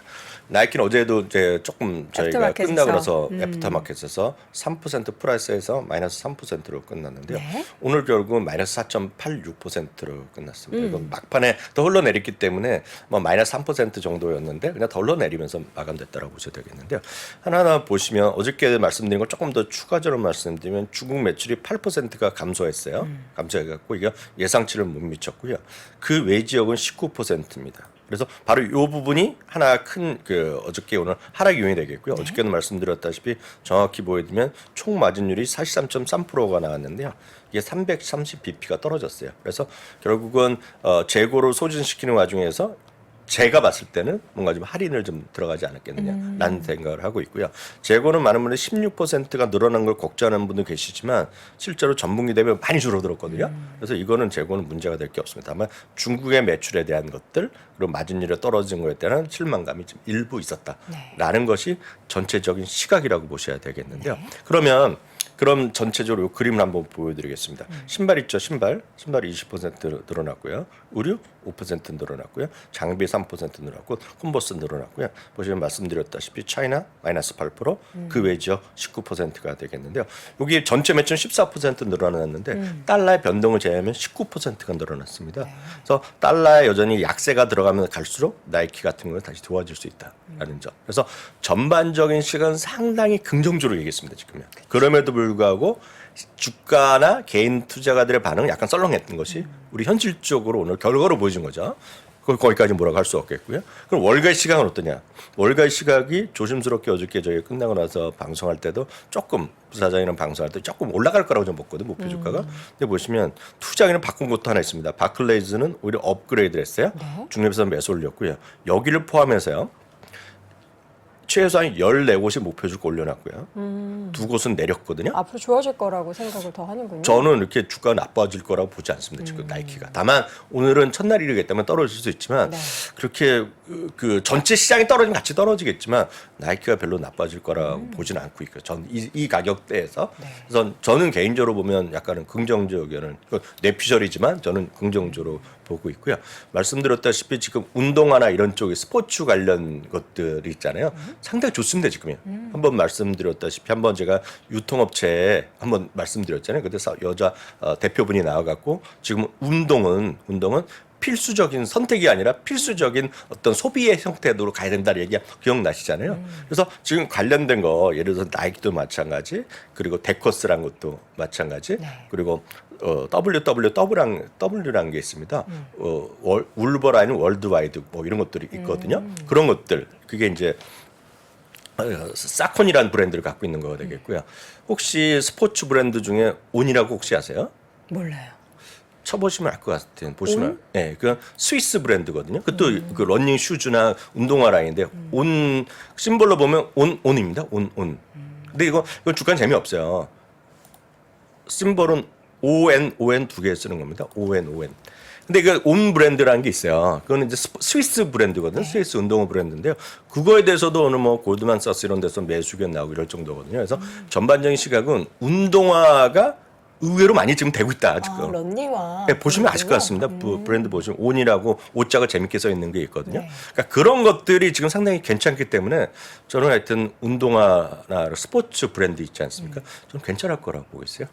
나이키는 어제도 이제 조금 저희가 애프터마켓에서. 끝나고 나서 애프터마켓에서 3% 플러스에서 마이너스 3%로 끝났는데요. 네. 오늘 결국은 마이너스 4.86%로 끝났습니다. 이건 막판에 더 흘러내렸기 때문에 뭐 마이너스 3% 정도였는데 그냥 더 흘러내리면서 마감됐다고 보셔야 되겠는데요. 하나하나 보시면 어저께 말씀드린 걸 조금 더 추가적으로 말씀드리면 중국 매출이 8%가 감소했어요. 감소해갖고 이게 예상치를 못 미쳤고요. 그 외 지역은 19%입니다. 그래서 바로 이 부분이 하나 큰 그 어저께 오늘 하락 요인이 되겠고요. 어저께도 말씀드렸다시피 정확히 보여드리면 총 마진율이 43.3%가 나왔는데요. 이게 330bp가 떨어졌어요. 그래서 결국은 재고를 소진시키는 와중에서 제가 봤을 때는 뭔가 좀 할인을 좀 들어가지 않았겠느냐라는 생각을 하고 있고요. 재고는 많은 분들이 16%가 늘어난 걸 걱정하는 분도 계시지만 실제로 전분기 대비 많이 줄어들었거든요. 그래서 이거는 재고는 문제가 될 게 없습니다. 다만 중국의 매출에 대한 것들 그리고 마진율이 떨어진 거에 대한 실망감이 좀 일부 있었다라는 것이 전체적인 시각이라고 보셔야 되겠는데요. 그럼 전체적으로 이 그림을 한번 보여드리겠습니다. 신발 있죠, 신발이 20% 늘어났고요. 의류 5% 늘어났고요. 장비 3% 늘어났고 콤버스 늘어났고요. 보시면 말씀드렸다시피 차이나 마이너스 8%, 그 외 지역 19%가 되겠는데요. 여기 전체 매출은 14% 늘어났는데 달러의 변동을 제외하면 19%가 늘어났습니다. 그래서 달러에 여전히 약세가 들어가면 갈수록 나이키 같은 경우는 다시 좋아질 수 있다라는 점. 그래서 전반적인 시각은 상당히 긍정적으로 얘기했습니다. 지금요. 그럼에도 불구하고 주가나 개인 투자가들의 반응은 약간 썰렁했던 것이 우리 현실적으로 오늘 결과로 보여준 거죠. 거기까지 뭐라고 할 수 없겠고요. 그럼 월가의 시각은 어떠냐? 월가의 시각이 조심스럽게 어저께 저희 끝나고 나서 방송할 때도 조금 부사장이랑 방송할 때 조금 올라갈 거라고 좀 봤거든 목표 주가가. 근데 보시면 투자기는 바꾼 것도 하나 있습니다. 바클레이즈는 오히려 업그레이드를 했어요. 중립에서 매수 올렸고요. 여기를 포함해서요. 최소한 14곳이 목표 주가 올려놨고요. 두 곳은 내렸거든요. 앞으로 좋아질 거라고 생각을 더 하는군요. 저는 이렇게 주가가 나빠질 거라고 보지 않습니다. 지금 나이키가. 다만 오늘은 첫날이기 때문에 떨어질 수 있지만 그렇게 그 전체 시장이 떨어지면 같이 떨어지겠지만 나이키가 별로 나빠질 거라고 보지는 않고 있고요. 전 이 가격대에서. 그래서 저는 개인적으로 보면 약간은 긍정적 의견을 뇌피셜이지만 저는 긍정적으로 보고 있고요. 말씀드렸다시피 지금 운동화나 이런 쪽에 스포츠 관련 것들이 있잖아요. 상당히 좋습니다. 지금요. 한번 말씀드렸다시피 한번 제가 유통업체에 한번 말씀드렸잖아요. 그때 여자 대표분이 나와갖고 지금 운동은 필수적인 선택이 아니라 필수적인 어떤 소비의 형태로 가야 된다는 얘기 기억나시잖아요. 그래서 지금 관련된 거 예를 들어서 나이키도 마찬가지 그리고 데커스란 것도 마찬가지 그리고 WWW라는 게 있습니다. 울버라인 월드와이드 뭐 이런 것들이 있거든요. 그런 것들 그게 이제 사콘이라는 브랜드를 갖고 있는 거가 되겠고요. 혹시 스포츠 브랜드 중에 온이라고 혹시 아세요? 몰라요. 쳐보시면 알 것 같아요. 보시면, 네, 그 스위스 브랜드거든요. 그것도 그 러닝 슈즈나 운동화 라인인데 온 심볼로 보면 온입니다. 온. 근데 이건 주가는 재미없어요. 심볼은 ON 두 개 쓰는 겁니다. ON. 근데 그 온 브랜드라는 게 있어요. 그거는 이제 스위스 브랜드거든요. 스위스 운동화 브랜드인데요. 그거에 대해서도 오늘 뭐 골드만삭스 이런 데서 매수 의견 나오고 이럴 정도거든요. 그래서 전반적인 시각은 운동화가 의외로 많이 지금 되고 있다. 지금. 런닝화. 네, 보시면 아실 것 같습니다. 브랜드 보시면 온이라고 옷자가 재밌게 써 있는 게 있거든요. 그러니까 그런 것들이 지금 상당히 괜찮기 때문에 저는 하여튼 운동화나 스포츠 브랜드 있지 않습니까? 저는 괜찮을 거라고 보고 있어요.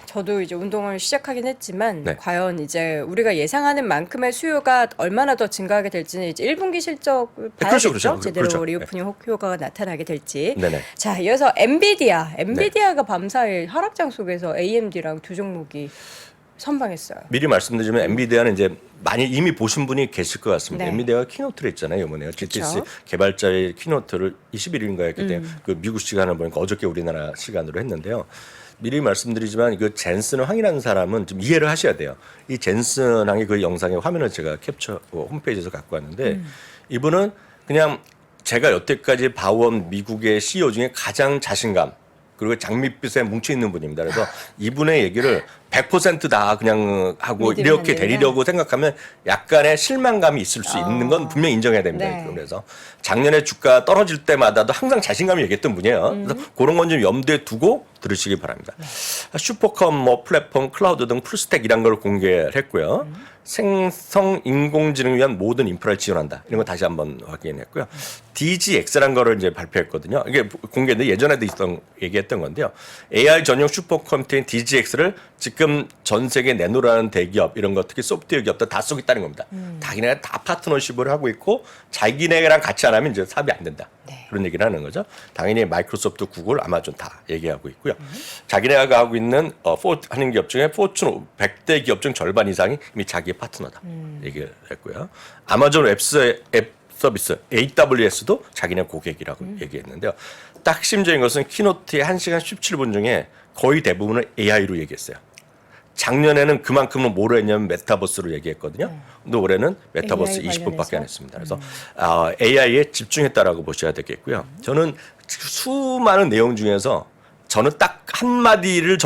저도 이제 운동을 시작하긴 했지만 네. 과연 이제 우리가 예상하는 만큼의 수요가 얼마나 더 증가하게 될지는 이제 1분기 실적을 봐야겠죠. 그렇죠. 제대로 그렇죠. 리오프닝 효과가 나타나게 될지. 네네. 자, 이어서 엔비디아가 밤사이 하락장 속에서 AMD랑 두 종목이 선방했어요. 미리 말씀드리면 엔비디아는 이제 많이 이미 보신 분이 계실 것 같습니다. 네. 엔비디아가 키노트를 했잖아요. 이번에 GTC 개발자의 키노트를 21일인가 했기 때문에 그 미국 시간을 보니까 어저께 우리나라 시간으로 했는데요. 미리 말씀드리지만 그 젠슨 황이라는 사람은 좀 이해를 하셔야 돼요. 이 젠슨 황의 그 영상의 화면을 제가 캡처 홈페이지에서 갖고 왔는데 이분은 그냥 제가 여태까지 봐온 미국의 CEO 중에 가장 자신감 그리고 장밋빛에 뭉쳐 있는 분입니다. 그래서 이분의 얘기를 100%다 그냥 하고 믿으면 이렇게 안 된다. 되리려고 생각하면 약간의 실망감이 있을 수 있는 건 분명히 인정해야 됩니다. 네. 그래서 작년에 주가 떨어질 때마다도 항상 자신감이 얘기했던 분이에요. 그래서 그런 건 좀 염두에 두고 들으시기 바랍니다. 슈퍼컴, 뭐 플랫폼, 클라우드 등 풀스택 이란 걸 공개했고요. 생성 인공지능을 위한 모든 인프라를 지원한다. 이런 거 다시 한번 확인했고요. DGX라는 거를 이제 발표했거든요. 이게 공개인데 예전에도 얘기했던 건데요. AI 전용 슈퍼컴퓨터인 DGX를 지금 전 세계 내놓으라는 대기업 이런 거 특히 소프트웨어 기업들 다 쓰고 있다는 겁니다. 자기네가 다 파트너십을 하고 있고 자기네랑 같이 안 하면 이제 사업이 안 된다. 네. 그런 얘기를 하는 거죠. 당연히 마이크로소프트, 구글, 아마존 다 얘기하고 있고요. 자기네가 하고 있는 하는 기업 중에 포춘 100대 기업 중 절반 이상이 이미 자기의 파트너다. 얘기를 했고요. 아마존 웹 서비스 AWS도 자기네 고객이라고 얘기했는데요. 딱 핵심적인 것은 키노트의 1시간 17분 중에 거의 대부분을 AI로 얘기했어요. 작년에는 그만큼은 뭐로 했냐면 메타버스로 얘기했거든요. 근데 올해는 메타버스 AI 20분밖에 안 관련해서? 했습니다. 그래서 AI에 집중했다라고 보셔야 되겠고요. 저는 수많은 내용 중에서 저는 딱 한마디를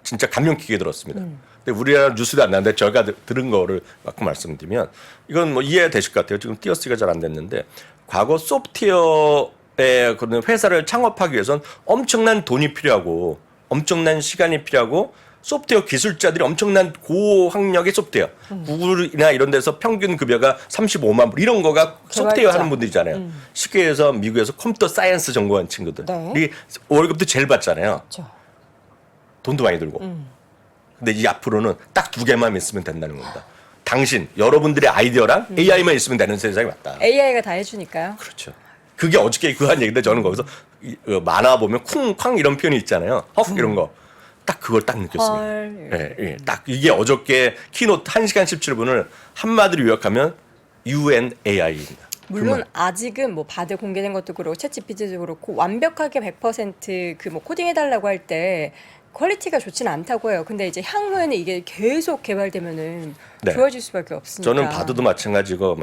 진짜 감명 깊게 들었습니다. 근데 우리나라 뉴스도 안 나는데 제가 들은 거를 막 말씀드리면 이건 뭐 이해되실 것 같아요. 지금 띄어쓰기가 잘 안 됐는데 과거 소프트웨어의 그런 회사를 창업하기 위해서는 엄청난 돈이 필요하고 엄청난 시간이 필요하고 소프트웨어 기술자들이 엄청난 고학력의 소프트웨어 구글이나 이런 데서 평균 급여가 35만 불 이런 거가 소프트웨어 하는 분들이잖아요. 쉽게 해서 미국에서 컴퓨터 사이언스 전공한 친구들이 네. 월급도 제일 받잖아요. 그렇죠. 돈도 많이 들고. 근데 이 앞으로는 딱 두 개만 있으면 된다는 겁니다. 당신, 여러분들의 아이디어랑 AI만 있으면 되는 세상이 맞다. AI가 다 해주니까요. 그렇죠. 그게 어저께 그 한 얘기인데 저는 거기서 만화 보면 쿵쾅 이런 표현이 있잖아요. 헉 이런 거. 딱 그걸 딱 느꼈습니다. 헐. 예, 예. 딱 이게 어저께 키노트 1시간 17분을 한마디로 요약하면 UNAI입니다. 물론 아직은 뭐 바드 공개된 것도 그렇고 챗GPT도 그렇고 완벽하게 100% 뭐 코딩해달라고 할 때 퀄리티가 좋지는 않다고 해요. 근데 이제 향후에는 이게 계속 개발되면은 네. 좋아질 수밖에 없으니까. 저는 바드도 마찬가지고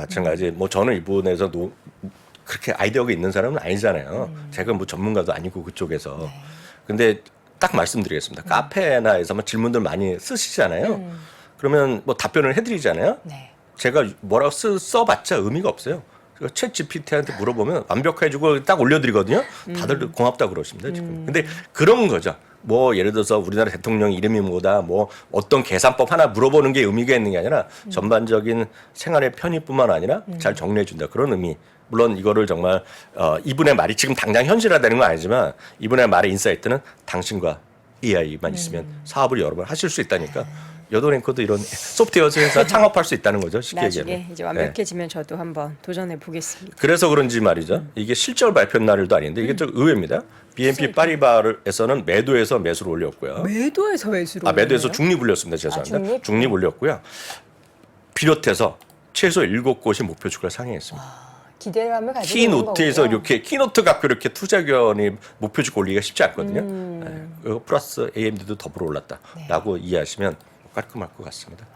뭐 저는 이 부분에서 그렇게 아이디어가 있는 사람은 아니잖아요. 제가 뭐 전문가도 아니고 그쪽에서. 네. 근데 딱 말씀드리겠습니다. 카페나 에서 뭐 질문들 많이 쓰시잖아요. 그러면 뭐 답변을 해드리잖아요. 네. 제가 뭐라고 써봤자 의미가 없어요. 챗 GPT한테 물어보면 완벽해주고 딱 올려드리거든요. 다들 고맙다 그러십니다 지금. 근데 그런 거죠. 뭐 예를 들어서 우리나라 대통령 이름이 뭐다, 뭐 어떤 계산법 하나 물어보는 게 의미가 있는 게 아니라 전반적인 생활의 편의뿐만 아니라 잘 정리해준다 그런 의미. 물론 이거를 정말 이분의 말이 지금 당장 현실화되는 건 아니지만 이분의 말의 인사이트는 당신과 AI만 있으면 사업을 여러 번 하실 수 있다니까. 여도 앵커도 이런 소프트웨어 회사 창업할 수 있다는 거죠. 쉽게 나중에 얘기하면. 이제 완벽해지면 저도 한번 도전해 보겠습니다. 그래서 그런지 말이죠. 이게 실적 발표 날도 아닌데 이게 좀 의외입니다. BNP 파리바에서는 매도에서 매수를 올렸고요. 매도에서 매수로. 매도에서 올리나요? 중립 올렸습니다. 죄송합니다. 중립? 중립 올렸고요. 비롯해서 최소 7곳이 목표 주가를 상회했습니다. 기대감을 가지고 있는 키노트에서 거고요. 이렇게 키노트 갖고 이렇게 투자견이 목표 주가 올리기가 쉽지 않거든요. 네. 그리고 플러스 AMD도 더불어 올랐다라고 이해하시면 깔끔할 것 같습니다.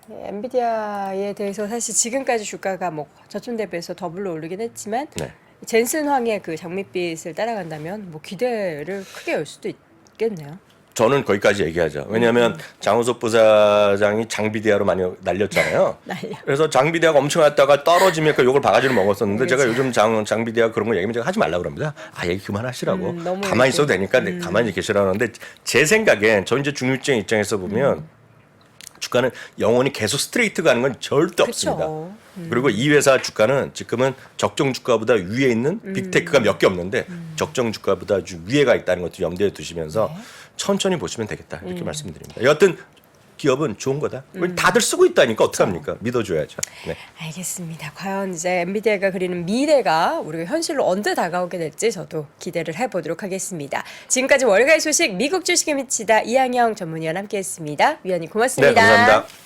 엔비디아에 대해서 사실 지금까지 주가가 뭐 저점 대비해서 더블로 오르긴 했지만 네. 젠슨 황의 그 장밋빛을 따라간다면 뭐 기대를 크게 열 수도 있겠네요. 저는 거기까지 얘기하죠. 왜냐하면 장우석 부사장이 장비대하로 많이 날렸잖아요. 날려. 그래서 장비대하가 엄청 왔다가 떨어지니까 욕을 바가지로 먹었었는데 제가 그렇죠. 요즘 장비대하 그런 거 얘기하면 제가 하지 말라고 그럽니다. 얘기 그만하시라고. 너무 가만히 이렇게. 있어도 되니까 가만히 계시라고 하는데 제 생각엔 저 이제 중립적 입장에서 보면 주가는 영원히 계속 스트레이트 가는 건 절대 그쵸. 없습니다. 그리고 이 회사 주가는 지금은 적정 주가보다 위에 있는 빅테크가 몇 개 없는데 적정 주가보다 위에가 있다는 것도 염두에 두시면서 천천히 보시면 되겠다 이렇게 말씀드립니다. 여하튼 기업은 좋은 거다. 다들 쓰고 있다니까 어떡합니까? 믿어줘야죠. 네. 알겠습니다. 과연 이제 엔비디아가 그리는 미래가 우리가 현실로 언제 다가오게 될지 저도 기대를 해보도록 하겠습니다. 지금까지 월가의 소식 미국 주식에 미치다 이항영 전문위원 함께했습니다. 위원님 고맙습니다. 네, 감사합니다.